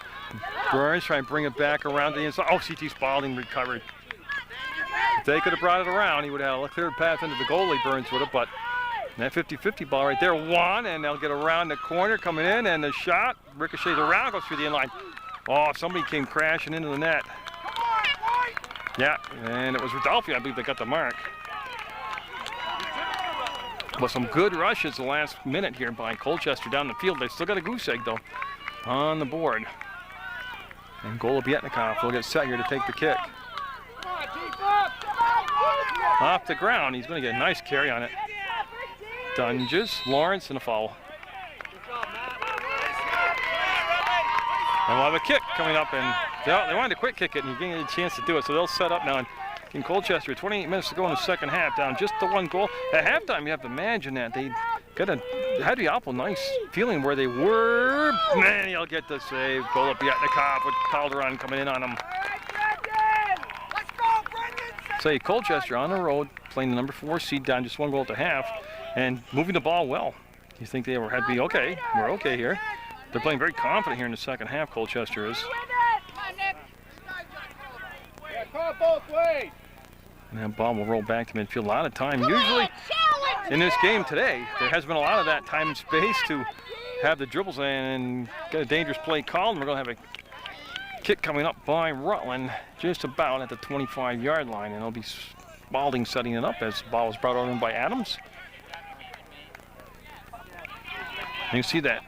Burns trying to bring it back around to the inside. Oh, CT Spalding recovered. If they could have brought it around, he would have had a clear path into the goalie, Burns would have. But that 50-50 ball right there won, and they'll get around the corner coming in, and the shot ricochets around, goes through the inline. Oh, somebody came crashing into the net. Yeah, and it was Rodolfi, I believe, that got the mark. But some good rushes the last minute here by Colchester down the field. They still got a goose egg, though, on the board. And Golubietnikov will get set here to take the kick. Off the ground, he's going to get a nice carry on it. Dunges, Lawrence, and a foul. And we'll have a kick coming up, and they wanted to quick kick it, and he didn't get a chance to do it, so they'll set up now. And in Colchester, 28 minutes to go in the second half, down just the 1 goal. At halftime, you have to imagine that they had the awful nice feeling where they were. Man, he'll get the save. Golubietnikov with Calderon coming in on him. Say Colchester on the road, playing the number 4 seed, down just 1 goal to half, and moving the ball well. You think they had to be okay? We're okay here. They're playing very confident here in the second half, Colchester is. call both ways. And that ball will roll back to midfield. A lot of time. Usually in this game today, there has been a lot of that time and space to have the dribbles and get a dangerous play called. And we're going to have a kick coming up by Rutland just about at the 25-yard line. And it'll be Spalding setting it up as the ball was brought over by Adams. And you see that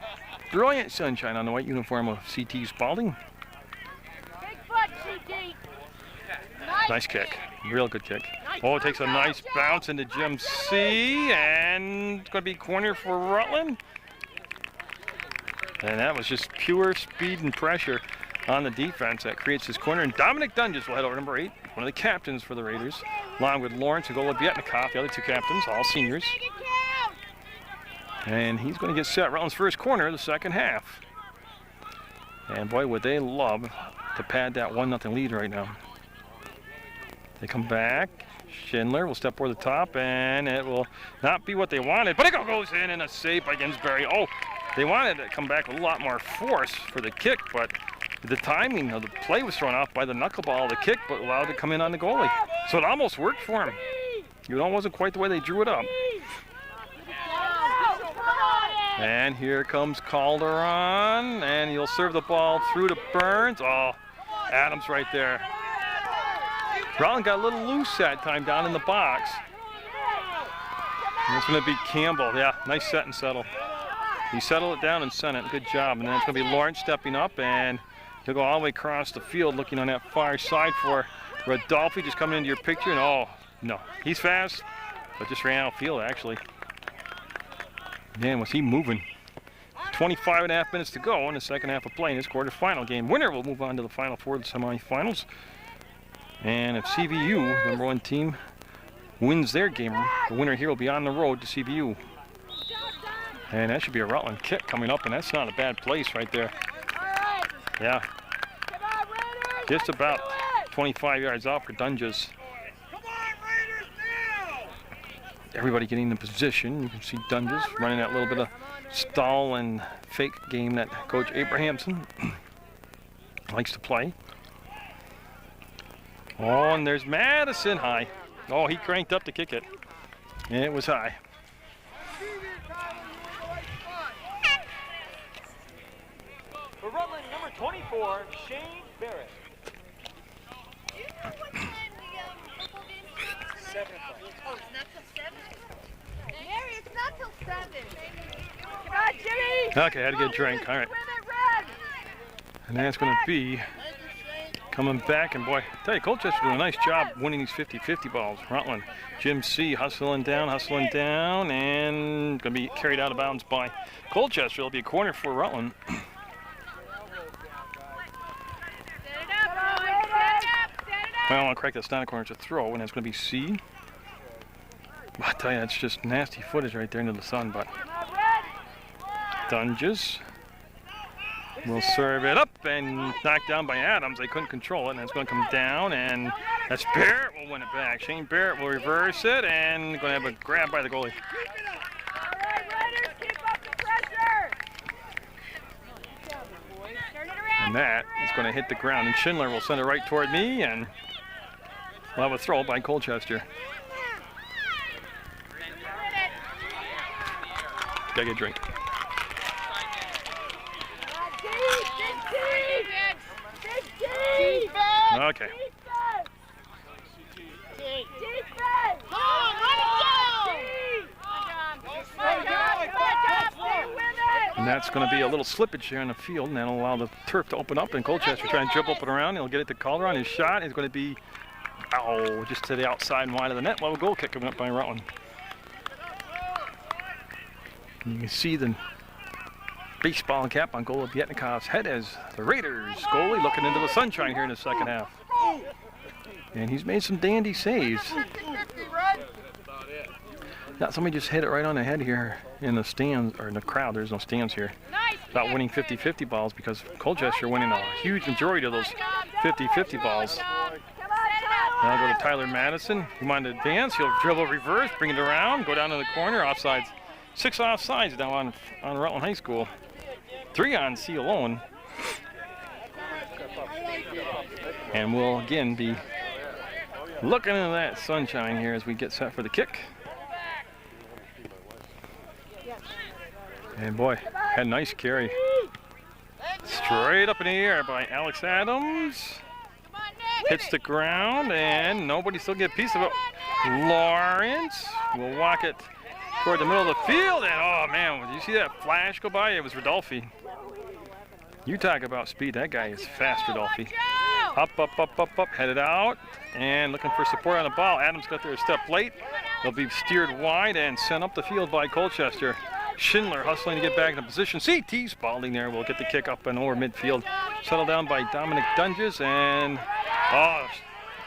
brilliant sunshine on the white uniform of CT Spalding. Nice kick. Real good kick. Oh, it takes a nice bounce into Jim C. And it's going to be corner for Rutland. And that was just pure speed and pressure on the defense that creates this corner. And Dominic Dunges will head over, number 8, one of the captains for the Raiders, along with Lawrence and Golobietnikov, the other 2 captains, all seniors. And he's going to get set. Rutland's first corner of the second half. And boy, would they love to pad that 1-0 lead right now. They come back. Schindler will step over the top, and it will not be what they wanted, but it goes in and a save by Ginsberry. Oh, they wanted to come back with a lot more force for the kick, but the timing of the play was thrown off by the knuckleball of the kick, but allowed it to come in on the goalie. So it almost worked for him. You know, it wasn't quite the way they drew it up. And here comes Calderon, and he'll serve the ball through to Burns. Oh, Adams right there. Rutland got a little loose that time down in the box. And it's going to be Campbell. Yeah, nice set and settle. He settled it down and sent it. Good job. And then it's going to be Lawrence stepping up, and he'll go all the way across the field looking on that far side for Rodolfi, just coming into your picture. And oh, no. He's fast, but just ran out of field, actually. Man, was he moving. 25.5 minutes to go in the second half of play in this quarterfinal game. Winner will move on to the Final Four of the semifinals. And if CVU, number 1 team, wins their game, the winner here will be on the road to CVU. And that should be a Rutland kick coming up, and that's not a bad place right there. Yeah. Just about 25 yards out for Dunges. Everybody getting in position. You can see Dunges running that little bit of stall and fake game that Coach Abrahamson likes to play. Oh, and there's Madison high. Oh, he cranked up to kick it. And it was high. For Rutland, number 24, Shane Barrett. 7 o'clock. Oh, it's not till 7? Mary, it's not till 7. Come on, Jimmy! Okay, I had a good drink. All right. And that's going to be coming back, and boy, I tell you, Colchester doing a nice job winning these 50-50 balls. Rutland, Jim C. hustling down, and going to be carried out of bounds by Colchester. It'll be a corner for Rutland. Well, I'll correct, that's not a corner, it's a throw, and it's going to be C. I tell you, that's just nasty footage right there into the sun, but Dunges will serve it up and knocked down by Adams. They couldn't control it, and it's going to come down, and that's Barrett will win it back. Shane Barrett will reverse it, and going to have a grab by the goalie. And that is going to hit the ground, and Schindler will send it right toward me, and we'll have a throw by Colchester. Gotta get a drink. Okay. And that's going to be a little slippage here on the field, and that'll allow the turf to open up, and Colchester trying to dribble up and around. He'll get it to Calderon. His shot is going to be, just to the outside and wide of the net. Well, a goal kick coming up by Rutland. And you can see the baseball cap on Golobietnikov's head as the Raiders goalie looking into the sunshine here in the second half. And he's made some dandy saves. Yeah, somebody just hit it right on the head here in the stands, or in the crowd. There's no stands here. About winning 50-50 balls, because Colchester winning a huge majority of those 50-50 balls. Now I'll go to Tyler Madison. He wanted to advance. He'll dribble reverse, bring it around, go down to the corner, offsides. 6 offsides down on Rutland High School. 3 on C alone. And we'll again be Looking into that sunshine here as we get set for the kick. And boy, had a nice carry. Straight up in the air by Alex Adams. Hits the ground and nobody still get a piece of it. Lawrence will walk it toward the middle of the field. And oh man, did you see that flash go by? It was Rodolfi. You talk about speed. That guy is fast, Rodolfi. Up, up, up, up, up, headed out. And looking for support on the ball. Adams got there a step late. They'll be steered wide and sent up the field by Colchester. Schindler hustling to get back into position. CT Spalding there will get the kick up and over midfield. Settled down by Dominic Dunges. And oh,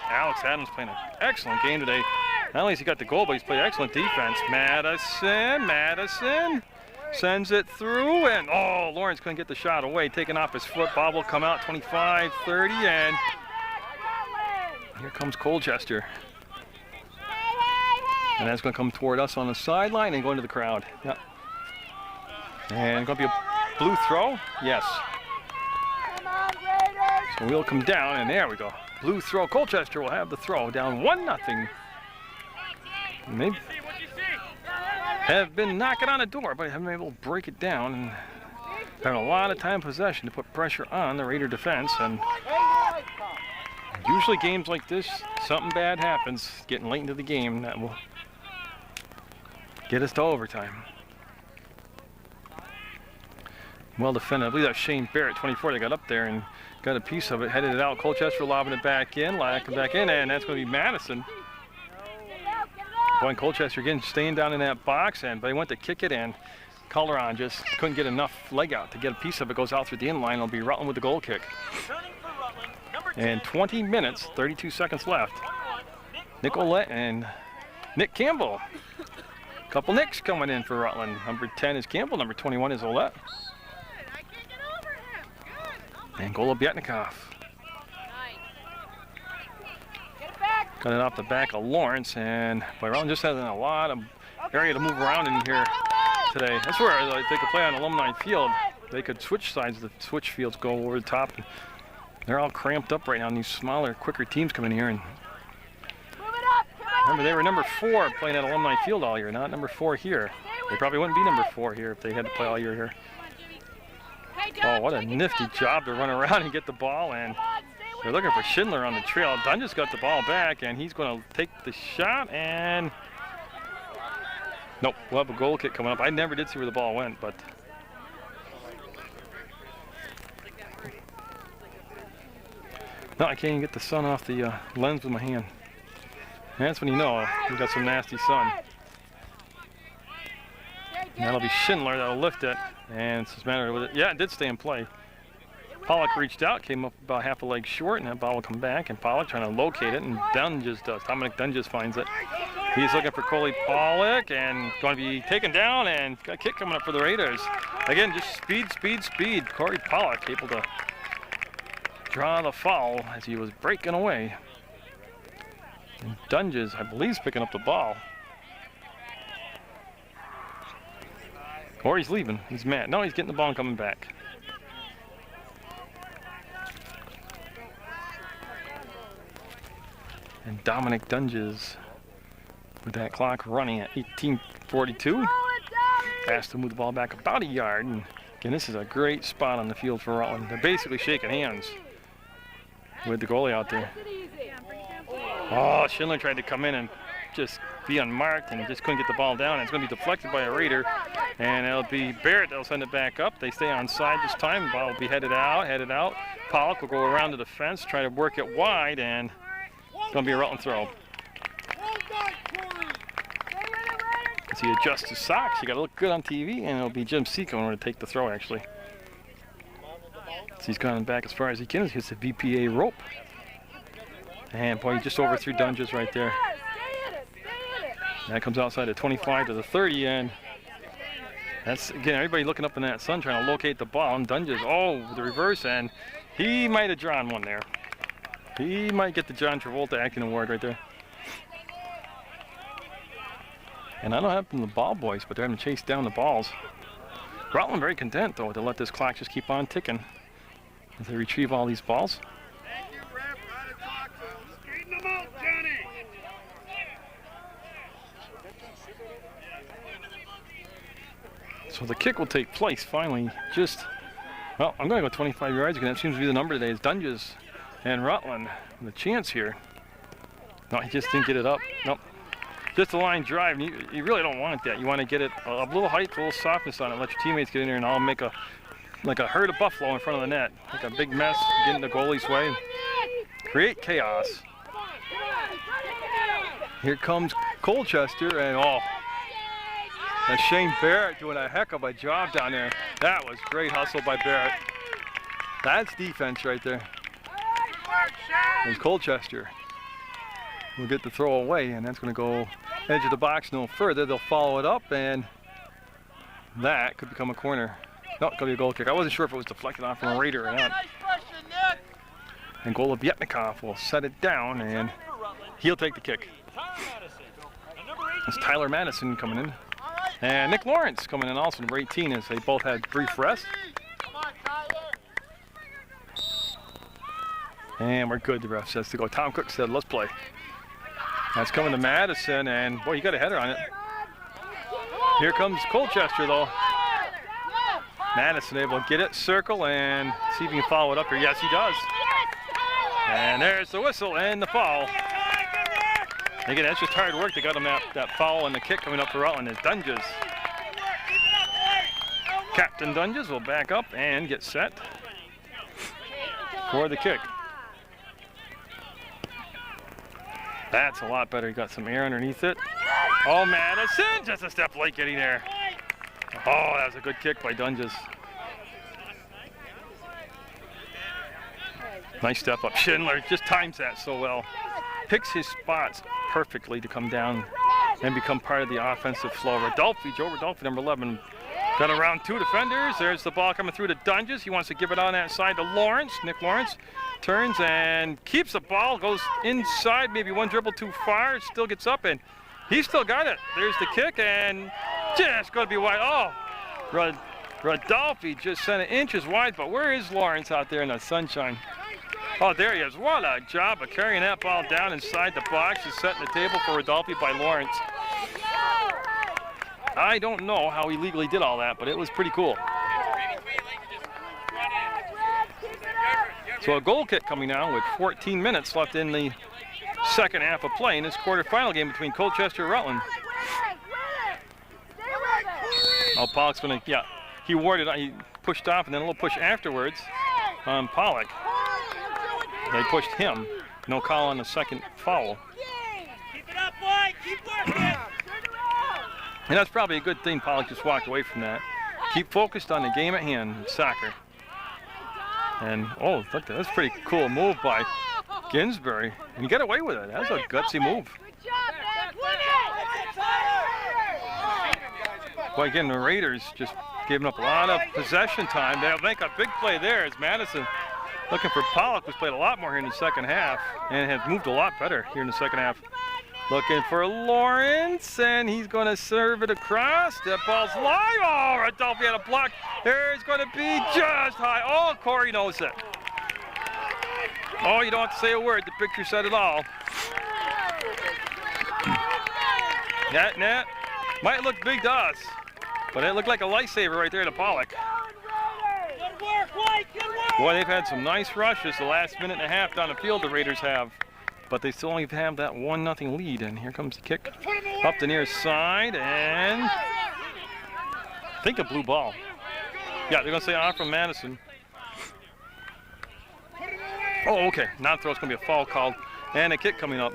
Alex Adams playing an excellent game today. Not only has he got the goal, but he's played excellent defense. Madison sends it through, and oh, Lawrence couldn't get the shot away. Taken off his foot. Bob will come out 25, 30, and here comes Colchester. And that's going to come toward us on the sideline and go into the crowd. Yep. And going to be a blue throw. Yes. So we'll come down, and there we go. Blue throw. Colchester will have the throw, down 1-0. And they have been knocking on the door, but haven't been able to break it down. And having a lot of time possession to put pressure on the Raider defense. And usually games like this, something bad happens, getting late into the game, that will get us to overtime. Well defended. I believe that's Shane Barrett, 24, that got up there and got a piece of it, headed it out. Colchester lobbing it back in, and that's going to be Madison. Boy, Colchester again staying down in that box, but he went to kick it in. Calderon just couldn't get enough leg out to get a piece of it. Goes out through the in line. It'll be Rutland with the goal kick. And 20 minutes, 32 seconds left. Nicolette and Nick Campbell. Couple Nicks coming in for Rutland. Number 10 is Campbell. Number 21 is Olette. And Golobietnikov. Got it off the back of Lawrence, and boy, Rutland just has a lot of area to move around in here today. That's where they could play on Alumni Field. They could switch sides, the switch fields go over the top. And they're all cramped up right now, and these smaller, quicker teams come in here. And remember, they were number 4 playing at Alumni Field all year, not number 4 here. They probably wouldn't be number 4 here if they had to play all year here. Oh, what a nifty job to run around and get the ball, and they're looking for Schindler on the trail. Dunn just got the ball back, and he's going to take the shot, and nope, we'll have a goal kick coming up. I never did see where the ball went, but no, I can't even get the sun off the lens with my hand. And that's when you know you got some nasty sun. And that'll be Schindler that'll lift it, and it's just a matter with it. Yeah, it did stay in play. Pollock reached out, came up about half a leg short, and that ball will come back, and Pollock trying to locate it, and Dunges does. Dominic Dunges finds it. He's looking for Coley Pollock, and going to be taken down, and got a kick coming up for the Raiders. Again, just speed, speed, speed. Corey Pollock able to draw the foul as he was breaking away. And Dunges, I believe, is picking up the ball. Or he's leaving. He's mad. No, he's getting the ball and coming back. And Dominic Dunges with that clock running at 18:42. Asked to move the ball back about a yard. And again, this is a great spot on the field for Rutland. They're basically shaking hands with the goalie out there. Oh, Schindler tried to come in and just be unmarked and just couldn't get the ball down. It's going to be deflected by a Raider, and it'll be Barrett that'll send it back up. They stay on side this time. The ball will be headed out. Pollock will go around the defense, try to work it wide, and it's going to be a Rutland throw. As he adjusts his socks, you got to look good on TV, and it'll be Jim Seco in order to take the throw, actually. So he's gone back as far as he can. He hits the VPA rope. And boy, he just overthrew Dunges right there. That comes outside at 25 to the 30, and that's, again, everybody looking up in that sun trying to locate the ball. And Dunges, oh, the reverse, and he might have drawn one there. He might get the John Travolta acting award right there. And I don't have from the ball boys, but they're having to chase down the balls. Rutland very content, though, to let this clock just keep on ticking as they retrieve all these balls. Thank you, Rep. Try to talk to him. Straighten them out, Johnny. So the kick will take place finally. Well, I'm going to go 25 yards again. That seems to be the number today. It's Dunges and Rutland with a chance here. No, he just didn't get it up. Nope. Just a line drive. You really don't want that. You want to get it a little height, a little softness on it. Let your teammates get in there, and I'll make like a herd of buffalo in front of the net. Like a big mess, get in the goalie's way. Create chaos. Here comes Colchester, and and Shane Barrett doing a heck of a job down there. That was great hustle by Barrett. That's defense right there. There's Colchester. We'll get the throw away, and that's going to go edge of the box no further. They'll follow it up, and that could become a corner. No, it could be a goal kick. I wasn't sure if it was deflected off from a Raider or not. And Golobietnikov will set it down, and he'll take the kick. It's Tyler Madison coming in. And Nick Lawrence coming in also, number 18, as they both had brief rest. And we're good, the ref says to go. Tom Cook said, let's play. That's coming to Madison, and boy, you got a header on it. Here comes Colchester, though. Madison able to get it, circle, and see if he can follow it up here. Yes, he does. And there's the whistle and the foul. Again, that's just hard work. They got him that foul and the kick coming up for Rutland is Dunges. Captain Dunges will back up and get set for the kick. That's a lot better. He got some air underneath it. Oh, Madison, just a step late getting there. Oh, that was a good kick by Dunges. Nice step up. Schindler just times that so well. Picks his spots perfectly to come down and become part of the offensive flow. Joe Rodolfi, number 11, got around 2 defenders. There's the ball coming through to Dunges. He wants to give it on that side to Lawrence. Nick Lawrence turns and keeps the ball, goes inside, maybe one dribble too far. It still gets up, and he still got it. There's the kick, and just going to be wide. Oh, Rodolfi just sent it inches wide, but where is Lawrence out there in the sunshine? Oh, there he is. What a job of carrying that ball down inside the box and setting the table for Rodolfi by Lawrence. I don't know how he legally did all that, but it was pretty cool. So a goal kick coming now with 14 minutes left in the second half of play in this quarterfinal game between Colchester and Rutland. Oh, Pollock's going to, he warded, he pushed off and then a little push afterwards on Pollock. They pushed him. No call on the second foul. Keep it up, boy. Keep working. And that's probably a good thing. Pollock just walked away from that. Keep focused on the game at hand. It's soccer. And oh, look, that's a pretty cool move by Ginsberry. And he got away with it. That's a gutsy move. Boy, again, the Raiders just giving up a lot of possession time. They'll make a big play there as Madison looking for Pollock, who's played a lot more here in the second half and has moved a lot better here in the second half. Looking for Lawrence, and he's going to serve it across. That ball's live. Oh, Rodolfi had a block. There's going to be just high. Oh, Corey knows it. Oh, you don't have to say a word. The picture said it all. That net might look big to us, but it looked like a lifesaver right there to Pollock. Good work, White. Good work. Boy, they've had some nice rushes the last minute and a half down the field, the Raiders have. But they still only have that 1-0 lead. And here comes the kick up the near side. And I think a blue ball. Yeah, they're going to say off from Madison. Oh, okay. Now throw. It's going to be a foul called. And a kick coming up.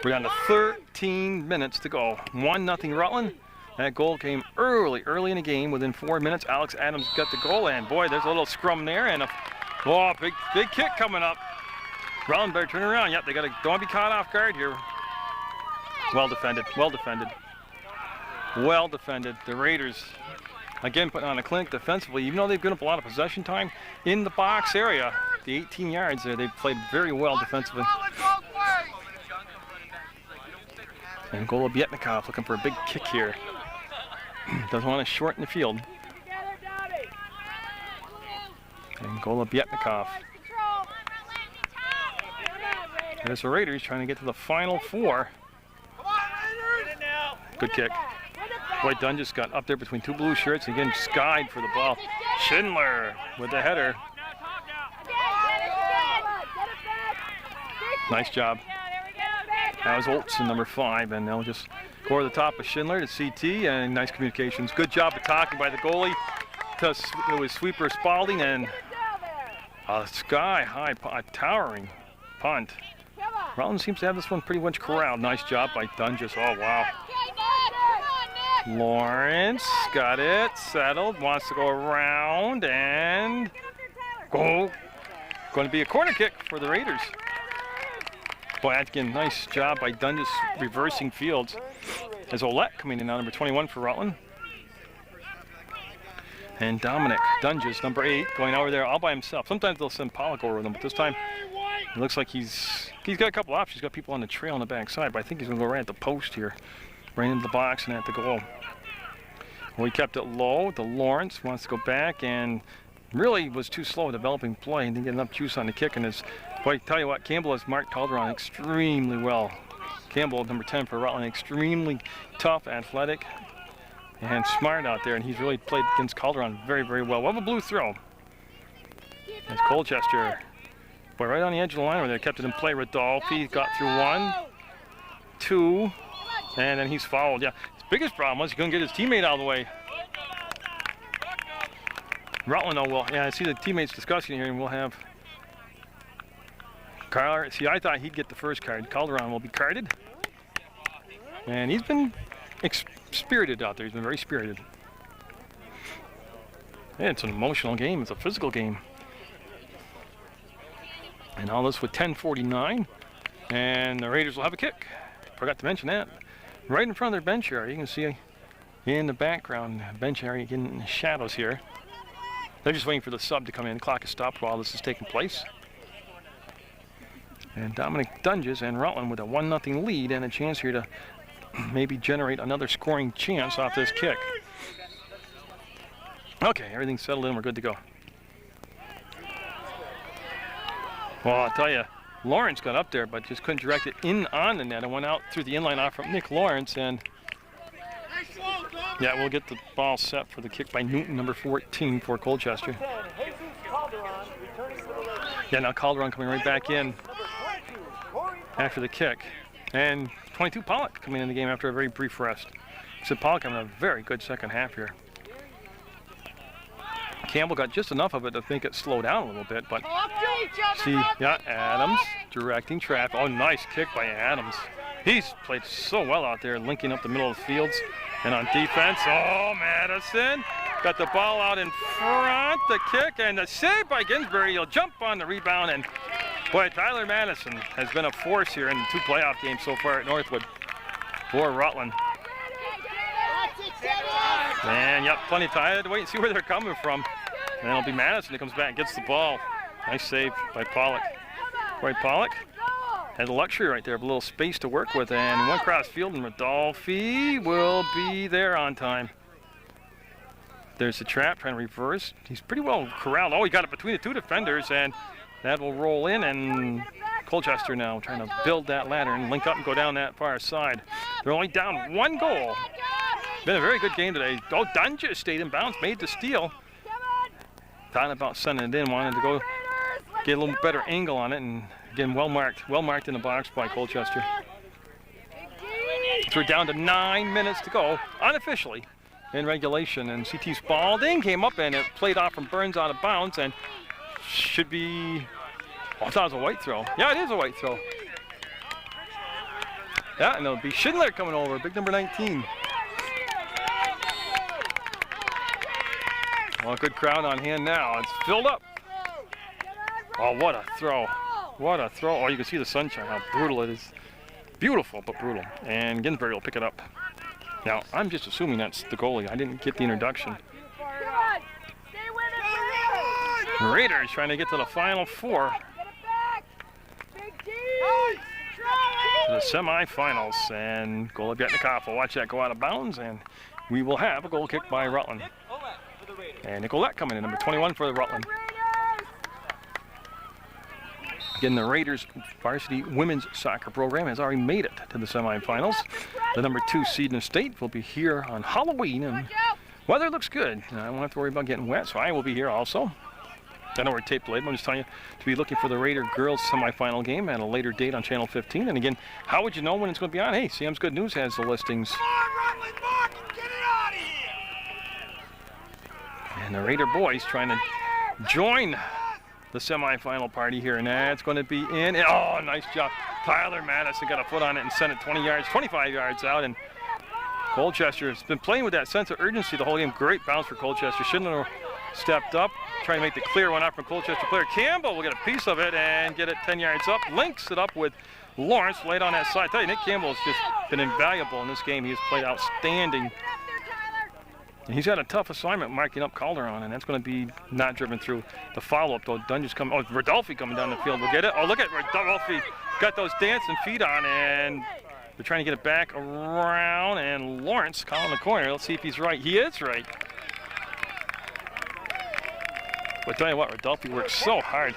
We're down to 13 minutes to go. 1-0 Rutland. That goal came early in the game. Within 4 minutes, Alex Adams got the goal. And boy, there's a little scrum there. And big kick coming up. Rutland better turn around. Yep, they got to, don't be caught off guard here. Well defended, well defended. Well defended. The Raiders, again, putting on a clinic defensively. Even though they've given up a lot of possession time in the box area, the 18 yards there, they've played very well defensively. And Golobietnikov looking for a big kick here. Doesn't want to shorten the field. And Golobietnikov. There's the Raiders trying to get to the final four. Good kick. Boy, Dunn just got up there between two blue shirts and again skied for the ball. Schindler with the header. Nice job. That was Olsen, number 5, and they'll just go over the top of Schindler to CT, and nice communications. Good job of talking by the goalie to his sweeper Spalding, and a sky-high, towering punt. Rutland seems to have this one pretty much corralled. Nice job by Dunges. Oh, wow. Lawrence got it, settled, wants to go around, and go. Going to be a corner kick for the Raiders. Boy, again, nice job by Dunges reversing fields. As Olette coming in now, number 21 for Rutland. And Dominic Dunges, number 8, going over there all by himself. Sometimes they'll send Pollock over with him, but this time it looks like he's got a couple options. He's got people on the trail on the backside, but I think he's going to go right at the post here. Right into the box and at the goal. Well, he kept it low. The Lawrence wants to go back and really was too slow developing play and didn't get enough juice on the kick. And boy, tell you what, Campbell has marked Calderon extremely well. Campbell, number 10 for Rutland, extremely tough, athletic, and smart out there. And he's really played against Calderon very, very well. We'll have a blue throw. As Colchester, boy, right on the edge of the line over there, kept it in play. Rodolphe got through 1, 2. And then he's fouled. Yeah, his biggest problem was he couldn't get his teammate out of the way. Rutland, oh well, yeah, I see the teammates discussing here, and we'll have Carl. See, I thought he'd get the first card. Calderon will be carded. And he's been spirited out there. He's been very spirited. Yeah, it's an emotional game. It's a physical game. And all this with 10:49. And the Raiders will have a kick. Forgot to mention that. Right in front of their bench area, you can see in the background, bench area getting in the shadows here. They're just waiting for the sub to come in. The clock is stopped while this is taking place. And Dominic Dunges and Rutland with a 1-0 lead and a chance here to maybe generate another scoring chance off this kick. Okay, everything's settled in. We're good to go. Well, I'll tell you, Lawrence got up there, but just couldn't direct it in on the net and went out through the inline off from Nick Lawrence. And yeah, we'll get the ball set for the kick by Newton, number 14 for Colchester. Yeah, now Calderon coming right back in after the kick. And 22 Pollock coming in the game after a very brief rest. So Pollock having a very good second half here. Campbell got just enough of it to make it slow down a little bit, but see, yeah, Adams directing traffic. Oh, nice kick by Adams. He's played so well out there, linking up the middle of the fields. And on defense, oh, Madison got the ball out in front, the kick, and the save by Ginsberg. He'll jump on the rebound, and boy, Tyler Madison has been a force here in the 2 playoff games so far at Northwood for Rutland. And yep, plenty of time. I had to wait and see where they're coming from. And then it'll be Madison that comes back and gets the ball. Nice save by Pollock. Corey Pollock had the luxury right there of a little space to work with, and went cross field, and Rodolphe will be there on time. There's the trap, trying to reverse. He's pretty well corralled. Oh, he got it between the 2 defenders, and that will roll in, and Colchester now trying to build that ladder and link up and go down that far side. They're only down 1 goal. Been a very good game today. Oh, Dunges stayed in bounds, made the steal. Thought about sending it in, wanted to go get a little better angle on it, and again, well marked in the box by Colchester. So we're down to 9 minutes to go, unofficially, in regulation, and CT Spalding came up and it played off from Burns out of bounds, and should be, oh, I thought it was a white throw. Yeah, it is a white throw. Yeah, and it'll be Schindler coming over, big number 19. Well, good crowd on hand now. It's filled up. Oh, what a throw. What a throw. Oh, you can see the sunshine, how brutal it is. Beautiful, but brutal. And Ginsberg will pick it up. Now, I'm just assuming that's the goalie. I didn't get the introduction. Raiders trying to get to the Final 4. The semifinals. And Golubyetnikov will watch that go out of bounds. And we will have a goal kick by Rutland. And Nicolette coming in, number 21 for the Rutland. Again, the Raiders varsity women's soccer program has already made it to the semifinals. The number 2 seed in the state will be here on Halloween, and weather looks good. I won't have to worry about getting wet, so I will be here also. I know we're tape delayed, but I'm just telling you to be looking for the Raider girls semifinal game at a later date on Channel 15. And again, how would you know when it's going to be on? Hey, Sam's Good News has the listings. And the Raider boys trying to join the semifinal party here, and that's going to be in. Oh, nice job. Tyler Madison got a foot on it and sent it 20 yards, 25 yards out, and Colchester has been playing with that sense of urgency the whole game. Great bounce for Colchester. Schindler stepped up, trying to make the clear one out from Colchester player. Campbell will get a piece of it and get it 10 yards up. Links it up with Lawrence late on that side. I tell you, Nick Campbell has just been invaluable in this game. He has played outstanding. And he's got a tough assignment marking up Calderon, and that's going to be not driven through the follow-up, though. Dungeon's coming. Oh, Rodolfi coming down the field. We'll get it. Oh, look at Rodolfi. Got those dancing feet on, and they're trying to get it back around, and Lawrence calling the corner. Let's see if he's right. He is right. But tell you what, Rodolfi works so hard.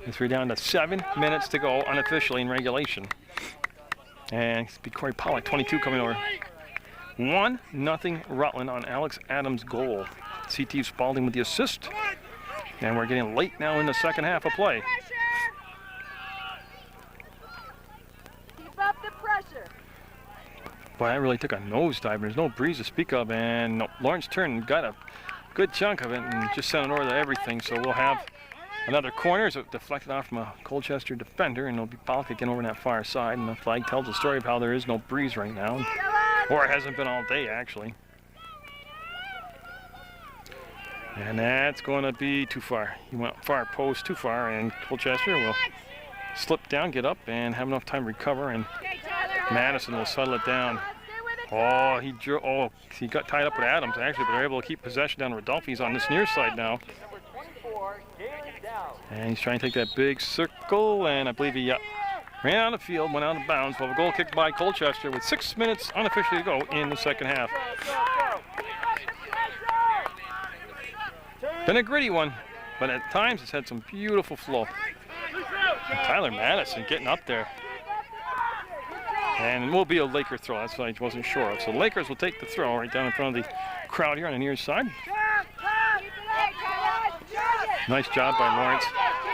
As we're down to 7 minutes to go unofficially in regulation. And it's Corey Pollock, 22, coming over. 1-0 Rutland on Alex Adams' goal. CT Spalding with the assist. And we're getting late now in the second half of play. Keep up the pressure. Boy, that really took a nosedive. There's no breeze to speak of, and Lawrence turned, got a good chunk of it, and just sent it over to everything. So we'll have another corner. So it deflected off from a Colchester defender, and it'll be Pollock again over on that far side. And the flag tells the story of how there is no breeze right now. Or it hasn't been all day, actually. And that's going to be too far. He went far post, too far, and Colchester will slip down, get up, and have enough time to recover, and Madison will settle it down. Oh, he got tied up with Adams, actually, but they're able to keep possession down. Rodolfi's on this near side now. And he's trying to take that big circle, and I believe he ran out of the field, went out of bounds. Well, a goal kicked by Colchester with 6 minutes unofficially to go in the second half. Been a gritty one, but at times it's had some beautiful flow. And Tyler Madison getting up there. And it will be a Laker throw, that's what I wasn't sure of. So the Lakers will take the throw right down in front of the crowd here on the near side. Nice job by Lawrence.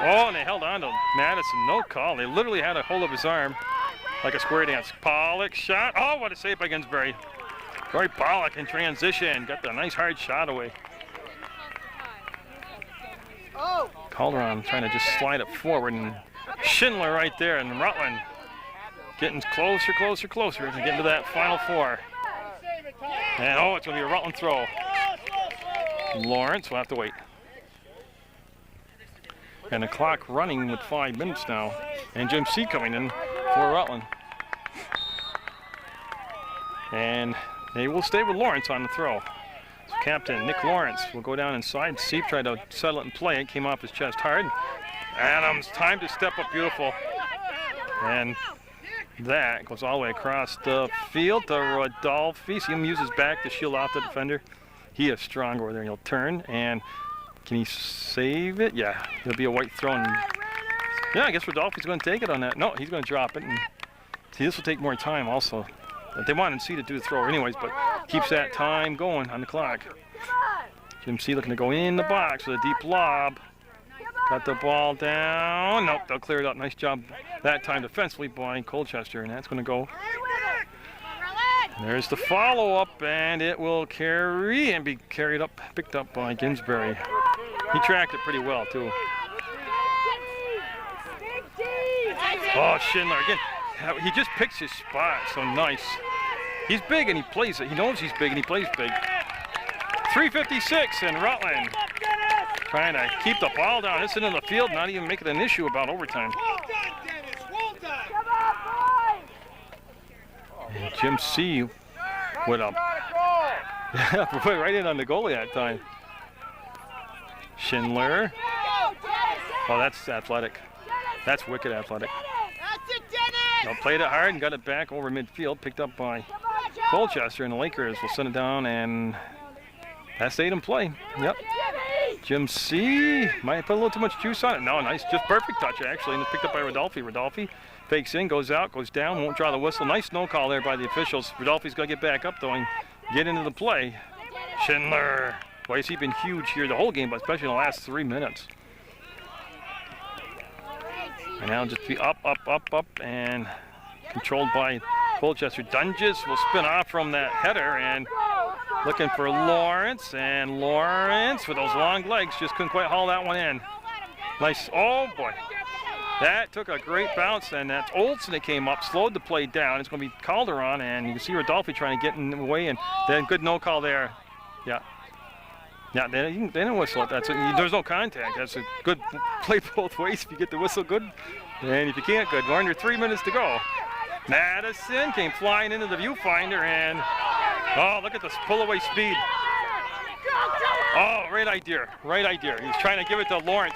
Oh, and they held on to Madison, no call. They literally had a hold of his arm like a square dance. Pollock shot. Oh, what a save by Ginsberry. Corey Pollock in transition, got the nice hard shot away. Calderon trying to just slide it forward, and Schindler right there, and Rutland getting closer, closer, closer to get into that final four. And oh, it's going to be a Rutland throw. Lawrence will have to wait. And the clock running with 5 minutes now. And Jim C coming in for Rutland. And they will stay with Lawrence on the throw. So Captain Nick Lawrence will go down inside. Seep tried to settle it and play. It came off his chest hard. Adams, time to step up, beautiful. And that goes all the way across the field to Rodolfi. See him use his back to shield off the defender. He is strong over there. He'll turn, and can he save it? Yeah, there'll be a white throw. And yeah, I guess Rodolfi's going to take it on that. No, he's going to drop it. And see, this will take more time also. They wanted C to do the throw anyways, but keeps that time going on the clock. Jim C looking to go in the box with a deep lob. Got the ball down. Nope, they'll clear it up. Nice job that time defensively by Colchester, and that's going to go. There's the follow-up, and it will carry and be carried up, picked up by Ginsberry. He tracked it pretty well, too. Oh, Schindler again. He just picks his spot so nice. He's big and he plays it. He knows he's big and he plays big. 3:56 and Rutland trying to keep the ball down. It's in the field, not even making an issue about overtime. And Jim C with a put right in on the goalie that time. Schindler. Oh, that's athletic. That's wicked athletic. Now played it hard and got it back over midfield, picked up by Colchester, and the Lakers will send it down, and that stayed in play. Yep. Jim C. might put a little too much juice on it. No, nice, just perfect touch actually, and it's picked up by Rodolfi. Rodolfi fakes in, goes out, goes down, won't draw the whistle. Nice no call there by the officials. Rodolfi's got to get back up though and get into the play. Schindler. Boy, he's been huge here the whole game, but especially in the last 3 minutes. And now just be up, and controlled by Colchester. Dunges will spin off from that header and looking for Lawrence, and Lawrence with those long legs just couldn't quite haul that one in. Nice, oh boy. That took a great bounce, and that's Olsen that came up, slowed the play down. It's going to be Calderon, and you can see Rodolfi trying to get in the way, and then good no call there. Yeah. Yeah, they didn't whistle it. There's no contact. That's a good play both ways if you get the whistle good. And if you can't, good. We're under 3 minutes to go. Madison came flying into the viewfinder, and oh, look at this pull-away speed. Oh, right idea, right idea. He's trying to give it to Lawrence,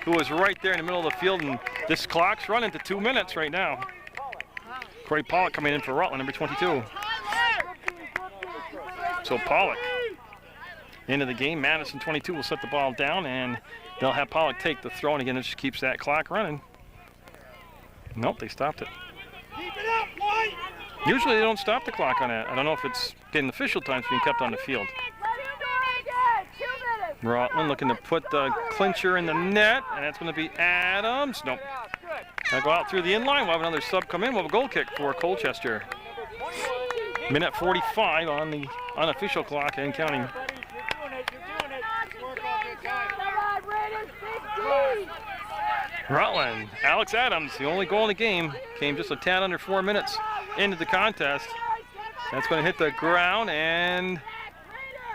who was right there in the middle of the field, and this clock's running to 2 minutes right now. Corey Pollock coming in for Rutland, number 22. So Pollock into the game. Madison 22 will set the ball down, and they'll have Pollock take the throw, and again, this just keeps that clock running. Nope, they stopped it. Keep it up, White. Usually they don't stop the clock on that. I don't know if it's getting official times being kept on the field. Rutland looking to put the clincher in the net, and that's going to be Adams. Nope. Gonna go out through the inline. We'll have another sub come in. We'll have a goal kick for Colchester. Minute 45 on the unofficial clock and counting. Rutland, Alex Adams, the only goal in the game, came just a tad under 4 minutes into the contest. That's going to hit the ground, and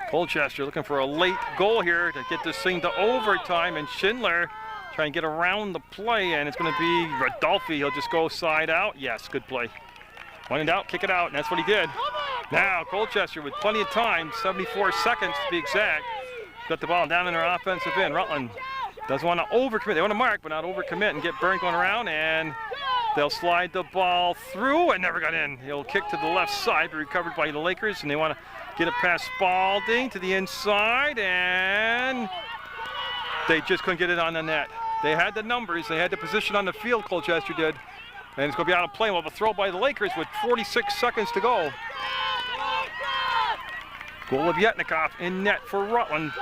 Colchester looking for a late goal here to get this thing to overtime, and Schindler trying to get around the play, and it's going to be Rodolfi. He'll just go side out. Yes, good play. One and out, kick it out, and that's what he did. Now Colchester with plenty of time, 74 seconds to be exact, got the ball down in their offensive end. Rutland doesn't want to overcommit. They want to mark, but not overcommit and get Burn going around, and they'll slide the ball through and never got in. He'll kick to the left side, but recovered by the Lakers, and they want to get it past Spalding to the inside, and they just couldn't get it on the net. They had the numbers, they had the position on the field, Colchester did, and it's going to be out of play. We'll have a throw by the Lakers with 46 seconds to go. Goal of Yetnikoff in net for Rutland.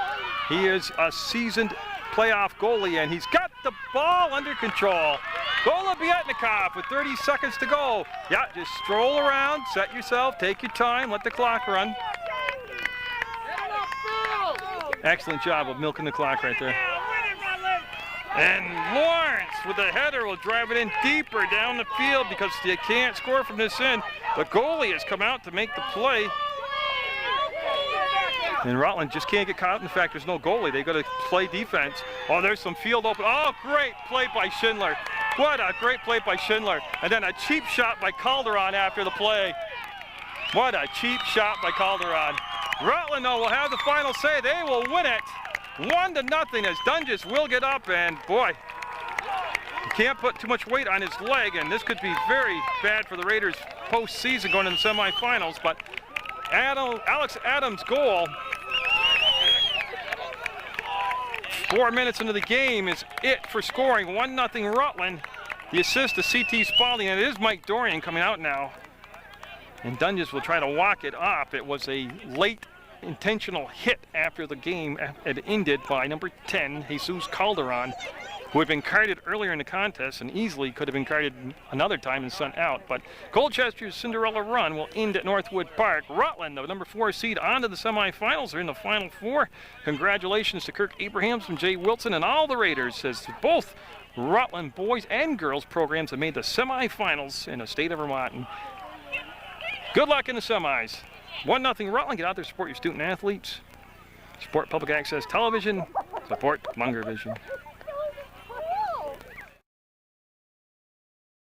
He is a seasoned playoff goalie, and he's got the ball under control. Goal of Yetnikoff with 30 seconds to go. Yeah, just stroll around, set yourself, take your time, let the clock run. Excellent job of milking the clock right there. And Lawrence with the header will drive it in deeper down the field because you can't score from this end. The goalie has come out to make the play. And Rutland just can't get caught in the fact there's no goalie. They've got to play defense. Oh, there's some field open. Oh, great play by Schindler. What a great play by Schindler. And then a cheap shot by Calderon after the play. What a cheap shot by Calderon. Rutland, though, will have the final say. They will win it 1-0 as Dunges will get up, and boy, you can't put too much weight on his leg, and this could be very bad for the Raiders postseason going into the semifinals. But Alex Adams' goal 4 minutes into the game is it for scoring. 1-0 Rutland. The assist to C.T. Spalding, and it is Mike Dorian coming out now. And Dunges will try to walk it off. It was a late intentional hit after the game had ended by number 10, Jesus Calderon, who had been carded earlier in the contest and easily could have been carded another time and sent out. But Colchester's Cinderella run will end at Northwood Park. Rutland, the number 4 seed, on to the semifinals. They're in the Final Four. Congratulations to Kirk Abrahams and Jay Wilson and all the Raiders, as both Rutland boys and girls programs have made the semifinals in the state of Vermont. And good luck in the semis. 1-0 Rutland. Get out there, support your student athletes. Support public access television. Support Munger Vision.